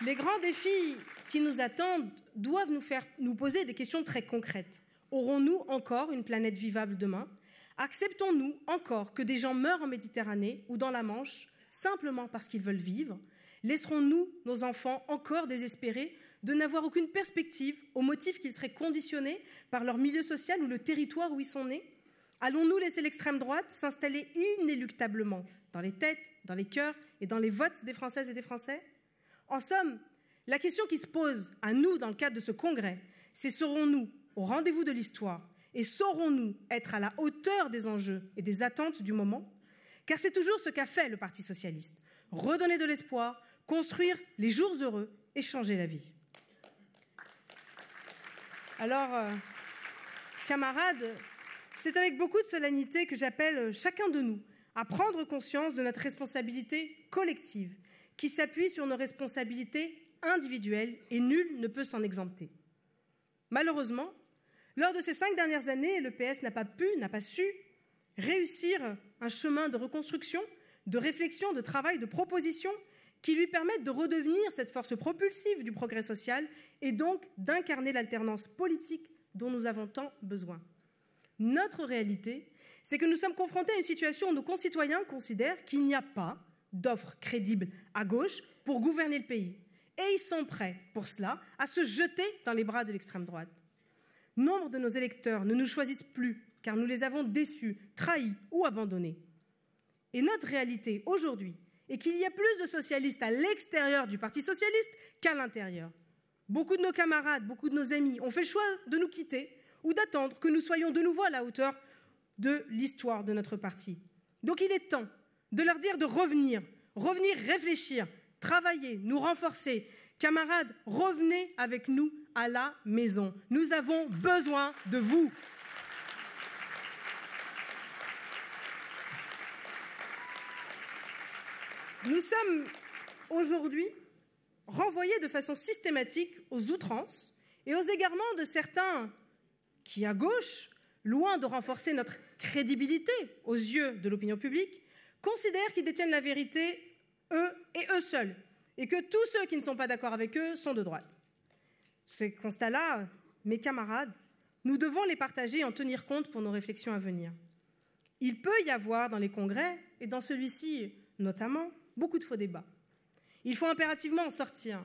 Les grands défis qui nous attendent doivent nous poser des questions très concrètes. Aurons-nous encore une planète vivable demain? Acceptons-nous encore que des gens meurent en Méditerranée ou dans la Manche simplement parce qu'ils veulent vivre? Laisserons-nous nos enfants encore désespérés de n'avoir aucune perspective au motif qu'ils seraient conditionnés par leur milieu social ou le territoire où ils sont nés? Allons-nous laisser l'extrême droite s'installer inéluctablement dans les têtes, dans les cœurs et dans les votes des Françaises et des Français? En somme, la question qui se pose à nous dans le cadre de ce congrès, c'est serons-nous au rendez-vous de l'histoire et saurons-nous être à la hauteur des enjeux et des attentes du moment? Car c'est toujours ce qu'a fait le Parti socialiste, redonner de l'espoir, construire les jours heureux et changer la vie. Alors, camarades, c'est avec beaucoup de solennité que j'appelle chacun de nous à prendre conscience de notre responsabilité collective qui s'appuie sur nos responsabilités individuelles et nul ne peut s'en exempter. Malheureusement, lors de ces 5 dernières années, le PS n'a pas su réussir un chemin de reconstruction, de réflexion, de travail, de proposition qui lui permettent de redevenir cette force propulsive du progrès social et donc d'incarner l'alternance politique dont nous avons tant besoin. Notre réalité, c'est que nous sommes confrontés à une situation où nos concitoyens considèrent qu'il n'y a pas d'offre crédible à gauche pour gouverner le pays. Et ils sont prêts, pour cela, à se jeter dans les bras de l'extrême droite. Nombre de nos électeurs ne nous choisissent plus, car nous les avons déçus, trahis ou abandonnés. Et notre réalité, aujourd'hui, est qu'il y a plus de socialistes à l'extérieur du Parti socialiste qu'à l'intérieur. Beaucoup de nos camarades, beaucoup de nos amis ont fait le choix de nous quitter ou d'attendre que nous soyons de nouveau à la hauteur de l'histoire de notre parti. Donc il est temps de leur dire de revenir réfléchir, travailler, nous renforcer. Camarades, revenez avec nous à la maison. Nous avons besoin de vous. Nous sommes aujourd'hui renvoyés de façon systématique aux outrances et aux égarements de certains qui, à gauche, loin de renforcer notre crédibilité aux yeux de l'opinion publique, considèrent qu'ils détiennent la vérité, eux et eux seuls, et que tous ceux qui ne sont pas d'accord avec eux sont de droite. Ces constats-là, mes camarades, nous devons les partager et en tenir compte pour nos réflexions à venir. Il peut y avoir dans les congrès, et dans celui-ci notamment, beaucoup de faux débats. Il faut impérativement en sortir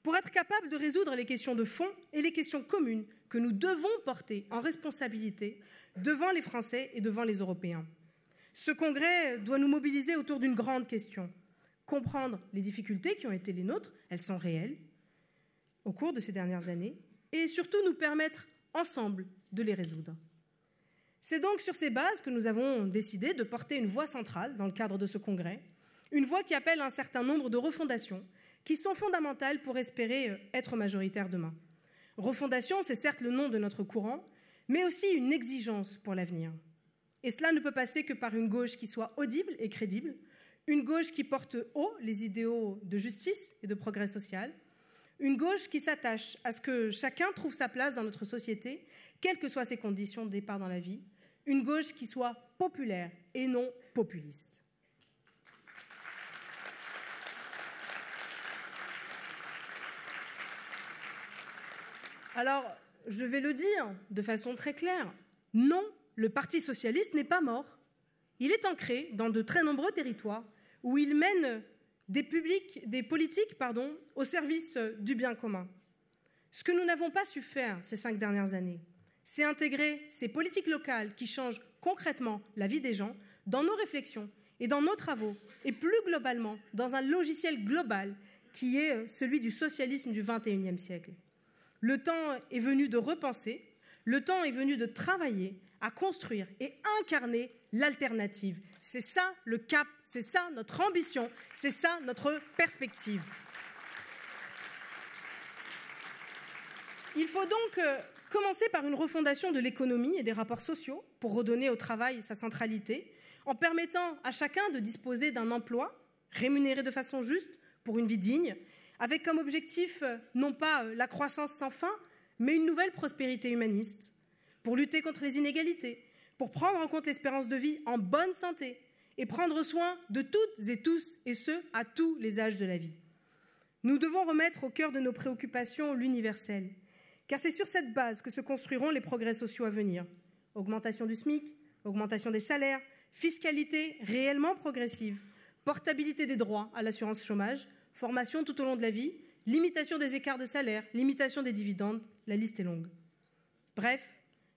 pour être capable de résoudre les questions de fond et les questions communes que nous devons porter en responsabilité devant les Français et devant les Européens. Ce congrès doit nous mobiliser autour d'une grande question. Comprendre les difficultés qui ont été les nôtres, elles sont réelles, au cours de ces dernières années, et surtout nous permettre ensemble de les résoudre. C'est donc sur ces bases que nous avons décidé de porter une voix centrale dans le cadre de ce congrès, une voix qui appelle un certain nombre de refondations qui sont fondamentales pour espérer être majoritaire demain. Refondation, c'est certes le nom de notre courant, mais aussi une exigence pour l'avenir. Et cela ne peut passer que par une gauche qui soit audible et crédible, une gauche qui porte haut les idéaux de justice et de progrès social, une gauche qui s'attache à ce que chacun trouve sa place dans notre société, quelles que soient ses conditions de départ dans la vie, une gauche qui soit populaire et non populiste. Alors, je vais le dire de façon très claire, non, le Parti socialiste n'est pas mort. Il est ancré dans de très nombreux territoires où il mène des politiques au service du bien commun. Ce que nous n'avons pas su faire ces 5 dernières années, c'est intégrer ces politiques locales qui changent concrètement la vie des gens dans nos réflexions et dans nos travaux, et plus globalement dans un logiciel global qui est celui du socialisme du XXIe siècle. Le temps est venu de repenser, le temps est venu de travailler à construire et incarner l'alternative. C'est ça le cap, c'est ça notre ambition, c'est ça notre perspective. Il faut donc commencer par une refondation de l'économie et des rapports sociaux pour redonner au travail sa centralité, en permettant à chacun de disposer d'un emploi rémunéré de façon juste pour une vie digne, avec comme objectif non pas la croissance sans fin, mais une nouvelle prospérité humaniste, pour lutter contre les inégalités, pour prendre en compte l'espérance de vie en bonne santé et prendre soin de toutes et tous, et ce, à tous les âges de la vie. Nous devons remettre au cœur de nos préoccupations l'universel, car c'est sur cette base que se construiront les progrès sociaux à venir. Augmentation du SMIC, augmentation des salaires, fiscalité réellement progressive, portabilité des droits à l'assurance chômage, formation tout au long de la vie, limitation des écarts de salaire, limitation des dividendes, la liste est longue. Bref,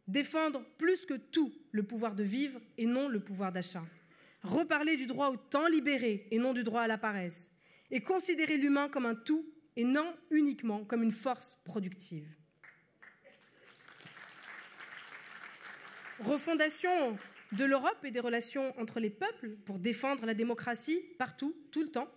défendre plus que tout le pouvoir de vivre et non le pouvoir d'achat. Reparler du droit au temps libéré et non du droit à la paresse. Et considérer l'humain comme un tout et non uniquement comme une force productive. Refondation de l'Europe et des relations entre les peuples pour défendre la démocratie partout, tout le temps,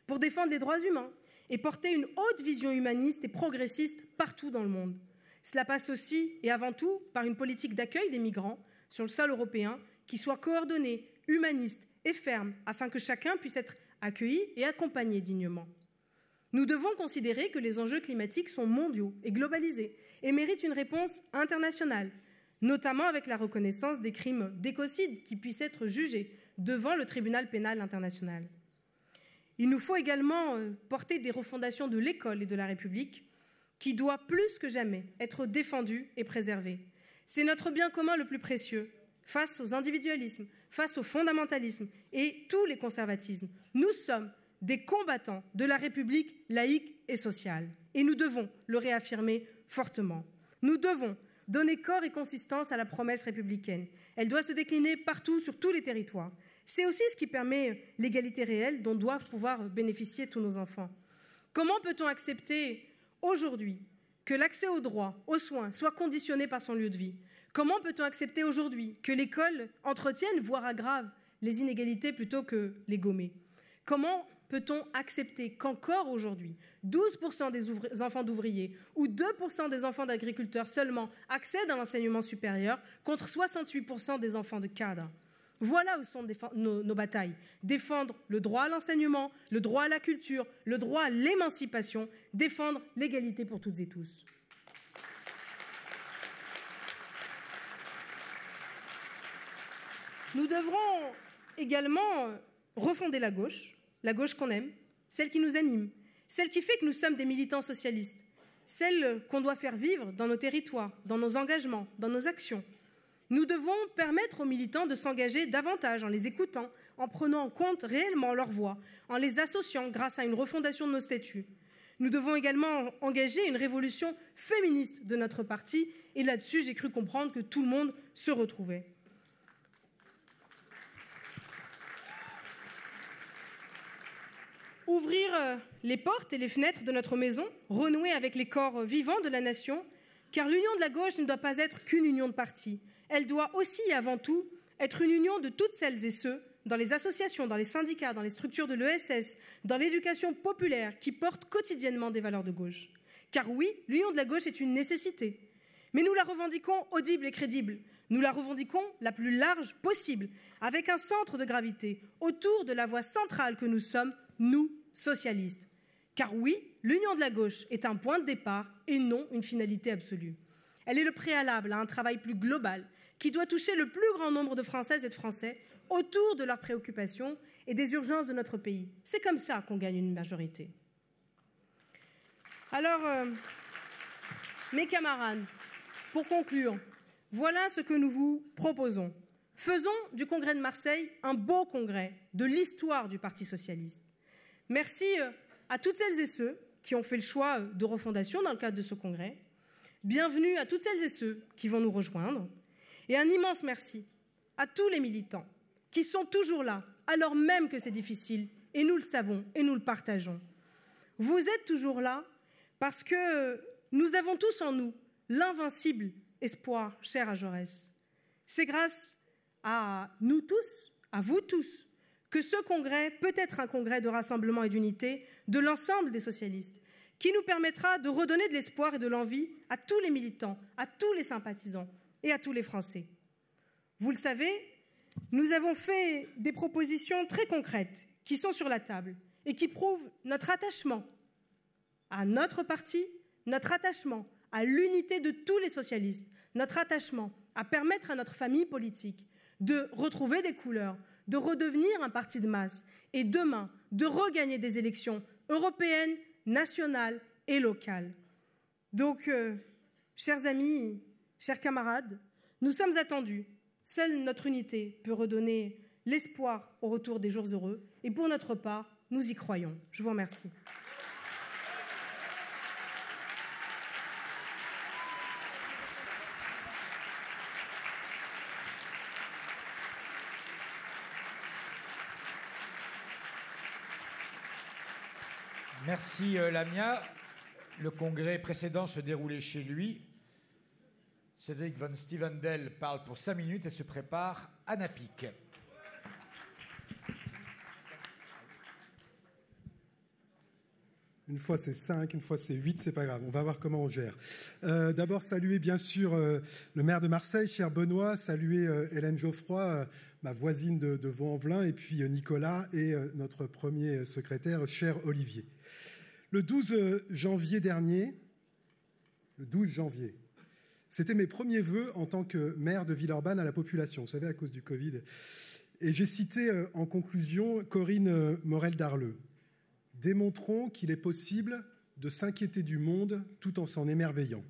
pour défendre les droits humains et porter une haute vision humaniste et progressiste partout dans le monde. Cela passe aussi et avant tout par une politique d'accueil des migrants sur le sol européen qui soit coordonnée, humaniste et ferme afin que chacun puisse être accueilli et accompagné dignement. Nous devons considérer que les enjeux climatiques sont mondiaux et globalisés et méritent une réponse internationale, notamment avec la reconnaissance des crimes d'écocide qui puissent être jugés devant le tribunal pénal international. Il nous faut également porter des refondations de l'école et de la République qui doit plus que jamais être défendue et préservée. C'est notre bien commun le plus précieux face aux individualismes, face au fondamentalisme et tous les conservatismes. Nous sommes des combattants de la République laïque et sociale et nous devons le réaffirmer fortement. Nous devons donner corps et consistance à la promesse républicaine. Elle doit se décliner partout, sur tous les territoires. C'est aussi ce qui permet l'égalité réelle dont doivent pouvoir bénéficier tous nos enfants. Comment peut-on accepter aujourd'hui que l'accès aux droits, aux soins, soit conditionné par son lieu de vie? Comment peut-on accepter aujourd'hui que l'école entretienne, voire aggrave, les inégalités plutôt que les gommer? Comment peut-on accepter qu'encore aujourd'hui, 12% des enfants d'ouvriers ou 2% des enfants d'agriculteurs seulement accèdent à l'enseignement supérieur contre 68% des enfants de cadres? Voilà où sont nos batailles. Défendre le droit à l'enseignement, le droit à la culture, le droit à l'émancipation, défendre l'égalité pour toutes et tous. Nous devrons également refonder la gauche qu'on aime, celle qui nous anime, celle qui fait que nous sommes des militants socialistes, celle qu'on doit faire vivre dans nos territoires, dans nos engagements, dans nos actions. Nous devons permettre aux militants de s'engager davantage en les écoutant, en prenant en compte réellement leur voix, en les associant grâce à une refondation de nos statuts. Nous devons également engager une révolution féministe de notre parti, et là-dessus, j'ai cru comprendre que tout le monde se retrouvait. Ouvrir les portes et les fenêtres de notre maison, renouer avec les corps vivants de la nation, car l'union de la gauche ne doit pas être qu'une union de partis. Elle doit aussi et avant tout être une union de toutes celles et ceux, dans les associations, dans les syndicats, dans les structures de l'ESS, dans l'éducation populaire, qui portent quotidiennement des valeurs de gauche. Car oui, l'union de la gauche est une nécessité, mais nous la revendiquons audible et crédible. Nous la revendiquons la plus large possible, avec un centre de gravité, autour de la voie centrale que nous sommes, nous, socialistes. Car oui, l'union de la gauche est un point de départ et non une finalité absolue. Elle est le préalable à un travail plus global qui doit toucher le plus grand nombre de Françaises et de Français autour de leurs préoccupations et des urgences de notre pays. C'est comme ça qu'on gagne une majorité. Alors, mes camarades, pour conclure, voilà ce que nous vous proposons. Faisons du Congrès de Marseille un beau congrès de l'histoire du Parti socialiste. Merci à toutes celles et ceux qui ont fait le choix de refondation dans le cadre de ce congrès. Bienvenue à toutes celles et ceux qui vont nous rejoindre. Et un immense merci à tous les militants qui sont toujours là, alors même que c'est difficile, et nous le savons et nous le partageons. Vous êtes toujours là parce que nous avons tous en nous l'invincible espoir cher à Jaurès. C'est grâce à nous tous, à vous tous, que ce congrès peut être un congrès de rassemblement et d'unité de l'ensemble des socialistes. qui nous permettra de redonner de l'espoir et de l'envie à tous les militants, à tous les sympathisants et à tous les Français. Vous le savez, nous avons fait des propositions très concrètes qui sont sur la table et qui prouvent notre attachement à notre parti, notre attachement à l'unité de tous les socialistes, notre attachement à permettre à notre famille politique de retrouver des couleurs, de redevenir un parti de masse et demain de regagner des élections européennes, nationales et locales. Donc, chers amis, chers camarades, nous sommes attendus. Seule notre unité peut redonner l'espoir au retour des jours heureux. Et pour notre part, nous y croyons. Je vous remercie. Merci Lamia. Le congrès précédent se déroulait chez lui. Cédric Van Stevendel parle pour 5 minutes et se prépare Anna Pic. Une fois c'est 5, une fois c'est 8, c'est pas grave, on va voir comment on gère. D'abord saluer bien sûr le maire de Marseille, cher Benoît, saluer Hélène Geoffroy, ma voisine de Vaux-en-Velin, et puis Nicolas et notre premier secrétaire, cher Olivier. Le 12 janvier dernier, c'était mes premiers vœux en tant que maire de Villeurbanne à la population, vous savez, à cause du Covid. Et j'ai cité en conclusion Corinne Morel-Darleux. Démontrons qu'il est possible de s'inquiéter du monde tout en s'en émerveillant.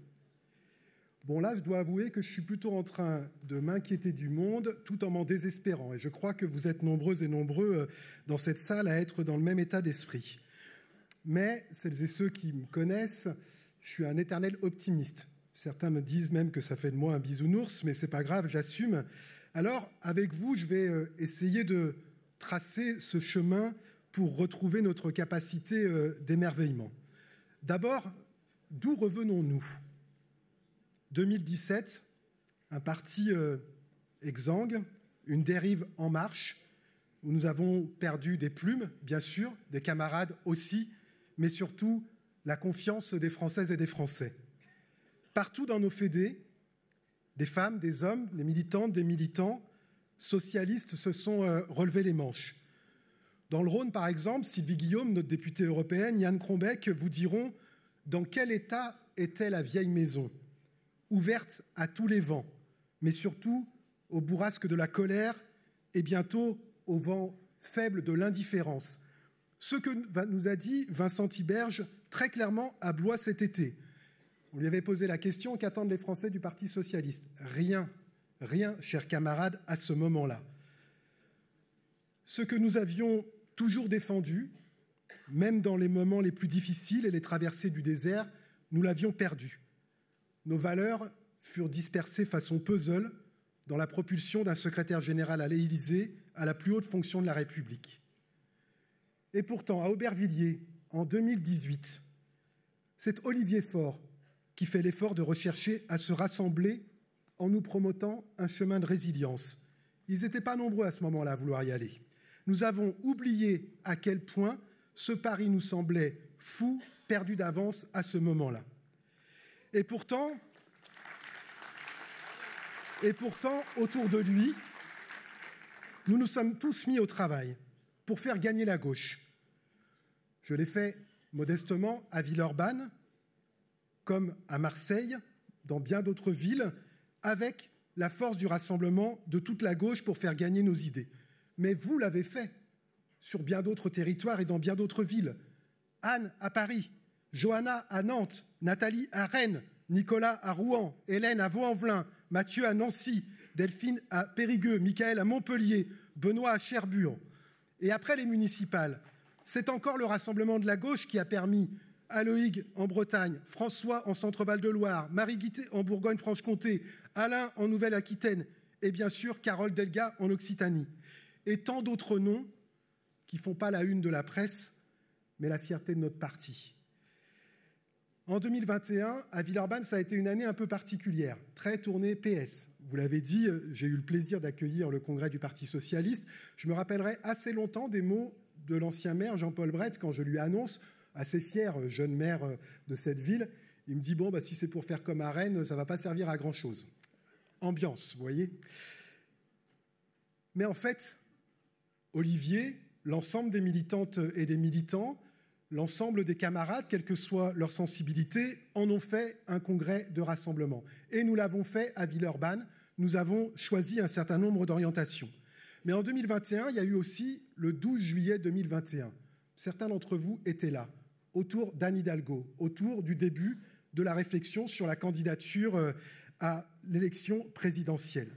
Bon, là, je dois avouer que je suis plutôt en train de m'inquiéter du monde tout en m'en désespérant. Et je crois que vous êtes nombreuses et nombreux dans cette salle à être dans le même état d'esprit. Mais, celles et ceux qui me connaissent, je suis un éternel optimiste. Certains me disent même que ça fait de moi un bisounours, mais c'est pas grave, j'assume. Alors, avec vous, je vais essayer de tracer ce chemin pour retrouver notre capacité d'émerveillement. D'abord, d'où revenons-nous ? 2017, un parti exsangue, une dérive en marche, où nous avons perdu des plumes, bien sûr, des camarades aussi, mais surtout la confiance des Françaises et des Français. Partout dans nos fédés, des femmes, des hommes, des militantes, des militants socialistes se sont relevés les manches. Dans le Rhône, par exemple, Sylvie Guillaume, notre députée européenne, Yann Krombeck vous diront dans quel état était la vieille maison, ouverte à tous les vents, mais surtout au bourrasque de la colère et bientôt au vent faible de l'indifférence. Ce que nous a dit Vincent Tiberge très clairement à Blois cet été. On lui avait posé la question, qu'attendent les Français du Parti socialiste ? Rien, rien, chers camarades, à ce moment-là. Ce que nous avions toujours défendu, même dans les moments les plus difficiles et les traversées du désert, nous l'avions perdu. Nos valeurs furent dispersées façon puzzle dans la propulsion d'un secrétaire général à l'Élysée à la plus haute fonction de la République. Et pourtant, à Aubervilliers, en 2018, c'est Olivier Faure qui fait l'effort de rechercher à se rassembler en nous promotant un chemin de résilience. Ils n'étaient pas nombreux à ce moment-là à vouloir y aller. Nous avons oublié à quel point ce pari nous semblait fou, perdu d'avance à ce moment-là. Et pourtant, autour de lui, nous nous sommes tous mis au travail pour faire gagner la gauche. Je l'ai fait modestement à Villeurbanne, comme à Marseille, dans bien d'autres villes, avec la force du rassemblement de toute la gauche pour faire gagner nos idées. Mais vous l'avez fait sur bien d'autres territoires et dans bien d'autres villes. Anne à Paris, Johanna à Nantes, Nathalie à Rennes, Nicolas à Rouen, Hélène à Vaux-en-Velin, Mathieu à Nancy, Delphine à Périgueux, Michael à Montpellier, Benoît à Cherbourg. Et après les municipales, c'est encore le rassemblement de la gauche qui a permis à Loïg en Bretagne, François en Centre-Val de Loire, Marie Guité en Bourgogne-Franche-Comté, Alain en Nouvelle-Aquitaine et bien sûr Carole Delga en Occitanie. Et tant d'autres noms qui ne font pas la une de la presse, mais la fierté de notre parti. En 2021, à Villeurbanne, ça a été une année un peu particulière, très tournée PS. Vous l'avez dit, j'ai eu le plaisir d'accueillir le congrès du Parti socialiste. Je me rappellerai assez longtemps des mots de l'ancien maire Jean-Paul Brett quand je lui annonce assez fier, jeune maire de cette ville. Il me dit, bon, si c'est pour faire comme à Rennes, ça ne va pas servir à grand-chose. Ambiance, vous voyez. Mais en fait, Olivier, l'ensemble des militantes et des militants, l'ensemble des camarades, quelle que soit leur sensibilité, en ont fait un congrès de rassemblement. Et nous l'avons fait à Villeurbanne. Nous avons choisi un certain nombre d'orientations. Mais en 2021, il y a eu aussi le 12 juillet 2021. Certains d'entre vous étaient là, autour d'Anne Hidalgo, autour du début de la réflexion sur la candidature à l'élection présidentielle.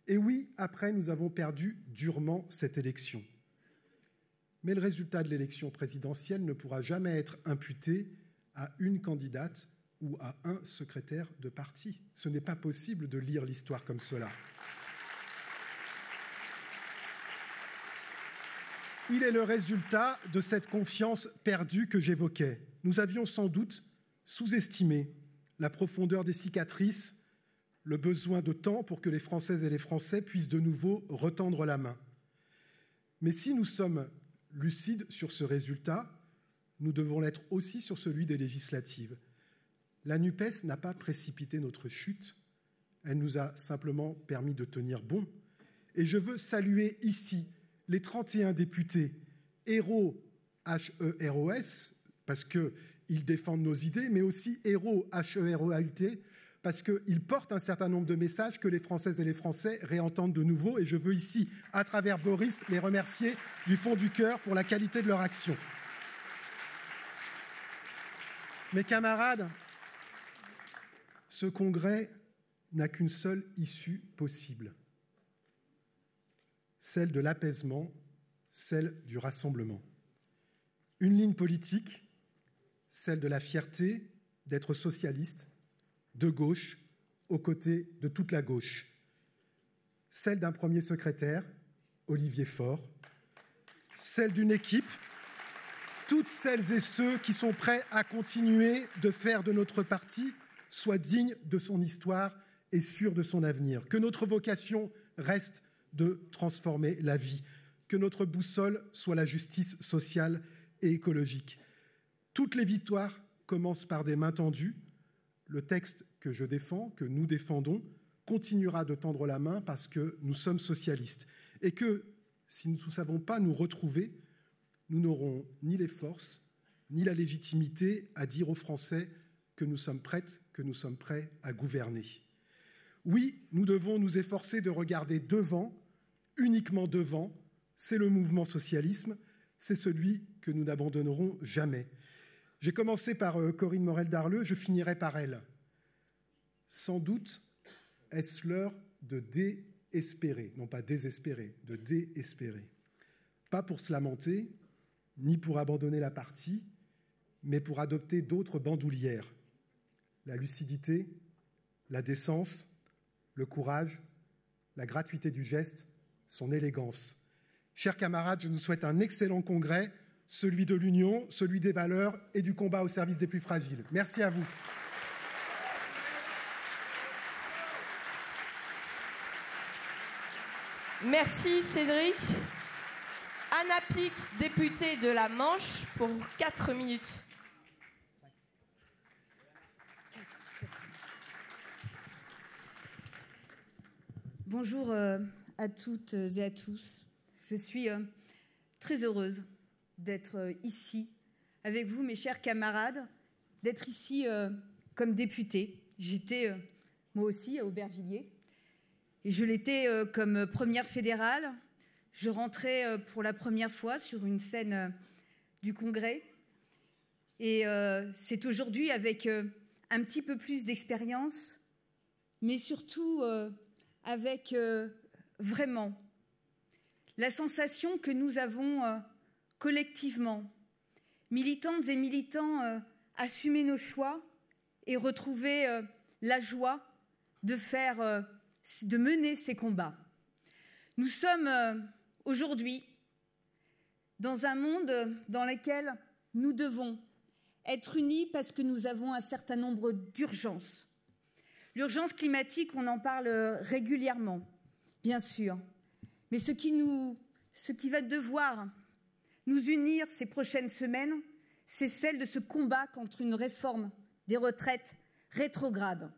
Et oui, après, nous avons perdu durement cette élection. Mais le résultat de l'élection présidentielle ne pourra jamais être imputé à une candidate ou à un secrétaire de parti. Ce n'est pas possible de lire l'histoire comme cela. Il est le résultat de cette confiance perdue que j'évoquais. Nous avions sans doute sous-estimé la profondeur des cicatrices, le besoin de temps pour que les Françaises et les Français puissent de nouveau retendre la main. Mais si nous sommes lucides sur ce résultat, nous devons l'être aussi sur celui des législatives. La NUPES n'a pas précipité notre chute, elle nous a simplement permis de tenir bon. Et je veux saluer ici les 31 députés héros H-E-R-O-S, parce qu'ils défendent nos idées, mais aussi héros H-E-R-O-A-U-T, parce qu'ils portent un certain nombre de messages que les Françaises et les Français réentendent de nouveau. Et je veux ici, à travers Boris, les remercier du fond du cœur pour la qualité de leur action. Mes camarades, ce congrès n'a qu'une seule issue possible, celle de l'apaisement, celle du rassemblement. Une ligne politique, celle de la fierté d'être socialiste, de gauche, aux côtés de toute la gauche. Celle d'un premier secrétaire, Olivier Faure. Celle d'une équipe, toutes celles et ceux qui sont prêts à continuer de faire de notre parti soit digne de son histoire et sûr de son avenir. Que notre vocation reste de transformer la vie. Que notre boussole soit la justice sociale et écologique. Toutes les victoires commencent par des mains tendues. Le texte que je défends, que nous défendons, continuera de tendre la main parce que nous sommes socialistes. Et que, si nous ne savons pas nous retrouver, nous n'aurons ni les forces, ni la légitimité à dire aux Français que nous sommes prêtes, que nous sommes prêts à gouverner. Oui, nous devons nous efforcer de regarder devant, uniquement devant. C'est le mouvement socialisme, c'est celui que nous n'abandonnerons jamais. J'ai commencé par Corinne Morel-Darleux, je finirai par elle. Sans doute est-ce l'heure de déespérer, non pas désespérer, de déespérer. Pas pour se lamenter, ni pour abandonner la partie, mais pour adopter d'autres bandoulières. La lucidité, la décence, le courage, la gratuité du geste, son élégance. Chers camarades, je nous souhaite un excellent congrès, celui de l'union, celui des valeurs et du combat au service des plus fragiles. Merci à vous. Merci Cédric. Anna Pic, députée de la Manche, pour 4 minutes. Bonjour à toutes et à tous. Je suis très heureuse d'être ici avec vous, mes chers camarades, d'être ici comme députée. J'étais moi aussi à Aubervilliers et je l'étais comme première fédérale. Je rentrais pour la première fois sur une scène du Congrès et c'est aujourd'hui avec un petit peu plus d'expérience, mais surtout avec vraiment la sensation que nous avons collectivement, militantes et militants, assumer nos choix et retrouver la joie de mener ces combats. Nous sommes aujourd'hui dans un monde dans lequel nous devons être unis parce que nous avons un certain nombre d'urgences. L'urgence climatique, on en parle régulièrement, bien sûr. Mais ce qui va devoir nous unir ces prochaines semaines, c'est celle de ce combat contre une réforme des retraites rétrograde.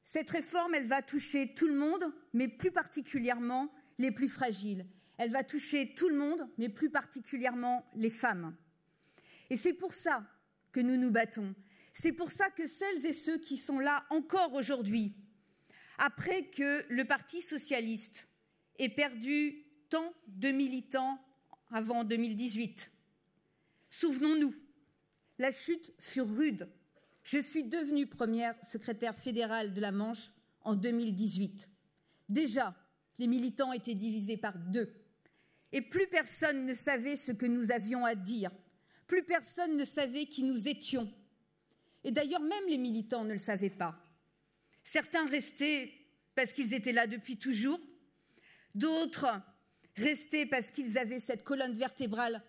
Cette réforme, elle va toucher tout le monde, mais plus particulièrement les plus fragiles. Elle va toucher tout le monde, mais plus particulièrement les femmes. Et c'est pour ça que nous nous battons. C'est pour ça que celles et ceux qui sont là encore aujourd'hui, après que le Parti socialiste ait perdu tant de militants avant 2018, souvenons-nous, la chute fut rude. Je suis devenue première secrétaire fédérale de la Manche en 2018. Déjà, les militants étaient divisés par 2. Et plus personne ne savait ce que nous avions à dire. Plus personne ne savait qui nous étions. Et d'ailleurs, même les militants ne le savaient pas. Certains restaient parce qu'ils étaient là depuis toujours. D'autres restaient parce qu'ils avaient cette colonne vertébrale.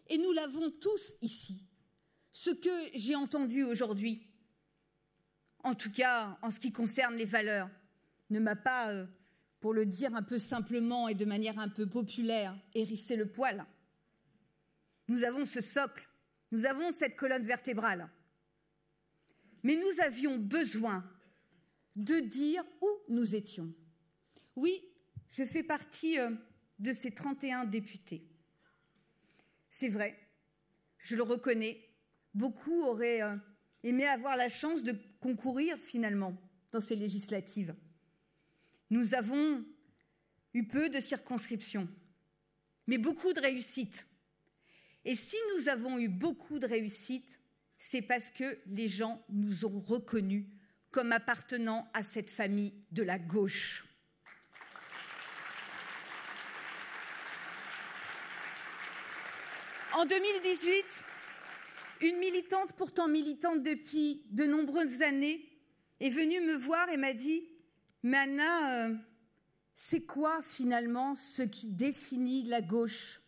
Et nous l'avons tous ici. Ce que j'ai entendu aujourd'hui, en tout cas en ce qui concerne les valeurs, ne m'a pas, pour le dire un peu simplement et de manière un peu populaire, hérissé le poil. Nous avons ce socle, nous avons cette colonne vertébrale. Mais nous avions besoin de dire où nous étions. Oui, je fais partie de ces 31 députés. C'est vrai, je le reconnais, beaucoup auraient aimé avoir la chance de concourir finalement dans ces législatives. Nous avons eu peu de circonscriptions, mais beaucoup de réussites. Et si nous avons eu beaucoup de réussites, c'est parce que les gens nous ont reconnus comme appartenant à cette famille de la gauche. En 2018, une militante, pourtant militante depuis de nombreuses années, est venue me voir et m'a dit « Mais Anna, c'est quoi finalement ce qui définit la gauche?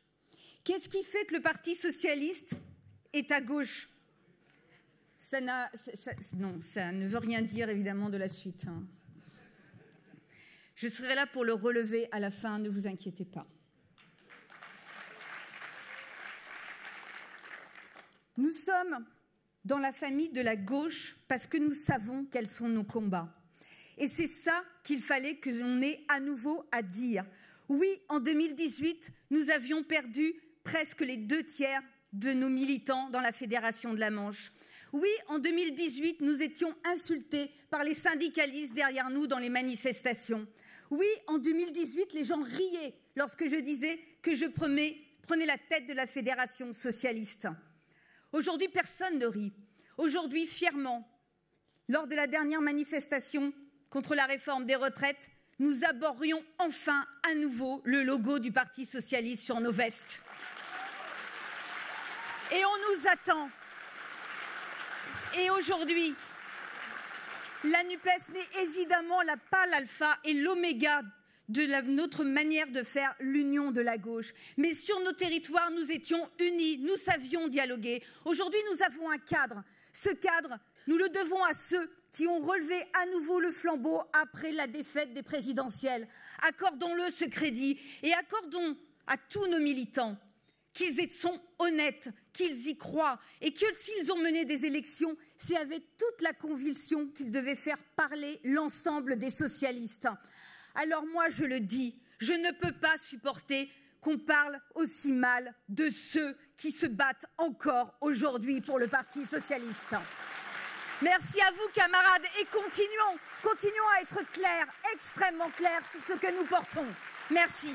Qu'est-ce qui fait que le Parti socialiste est à gauche ?» Non, ça ne veut rien dire évidemment de la suite. Hein. Je serai là pour le relever à la fin, ne vous inquiétez pas. Nous sommes dans la famille de la gauche parce que nous savons quels sont nos combats. Et c'est ça qu'il fallait que l'on ait à nouveau à dire. Oui, en 2018, nous avions perdu presque les 2/3 de nos militants dans la Fédération de la Manche. Oui, en 2018, nous étions insultés par les syndicalistes derrière nous dans les manifestations. Oui, en 2018, les gens riaient lorsque je disais que je prenais la tête de la Fédération socialiste. Aujourd'hui, personne ne rit. Aujourd'hui, fièrement, lors de la dernière manifestation contre la réforme des retraites, nous aborderions enfin à nouveau le logo du Parti socialiste sur nos vestes. Et on nous attend. Et aujourd'hui, la NUPES n'est évidemment pas l'alpha et l'oméga de notre manière de faire l'union de la gauche. Mais sur nos territoires, nous étions unis, nous savions dialoguer. Aujourd'hui, nous avons un cadre. Ce cadre, nous le devons à ceux qui ont relevé à nouveau le flambeau après la défaite des présidentielles. Accordons-le ce crédit et accordons à tous nos militants qu'ils sont honnêtes, qu'ils y croient et que s'ils ont mené des élections, c'est avec toute la conviction qu'ils devaient faire parler l'ensemble des socialistes. Alors moi, je le dis, je ne peux pas supporter qu'on parle aussi mal de ceux qui se battent encore aujourd'hui pour le Parti socialiste. Merci à vous, camarades, et continuons à être clairs, extrêmement clairs sur ce que nous portons. Merci.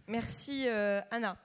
Merci, Anna.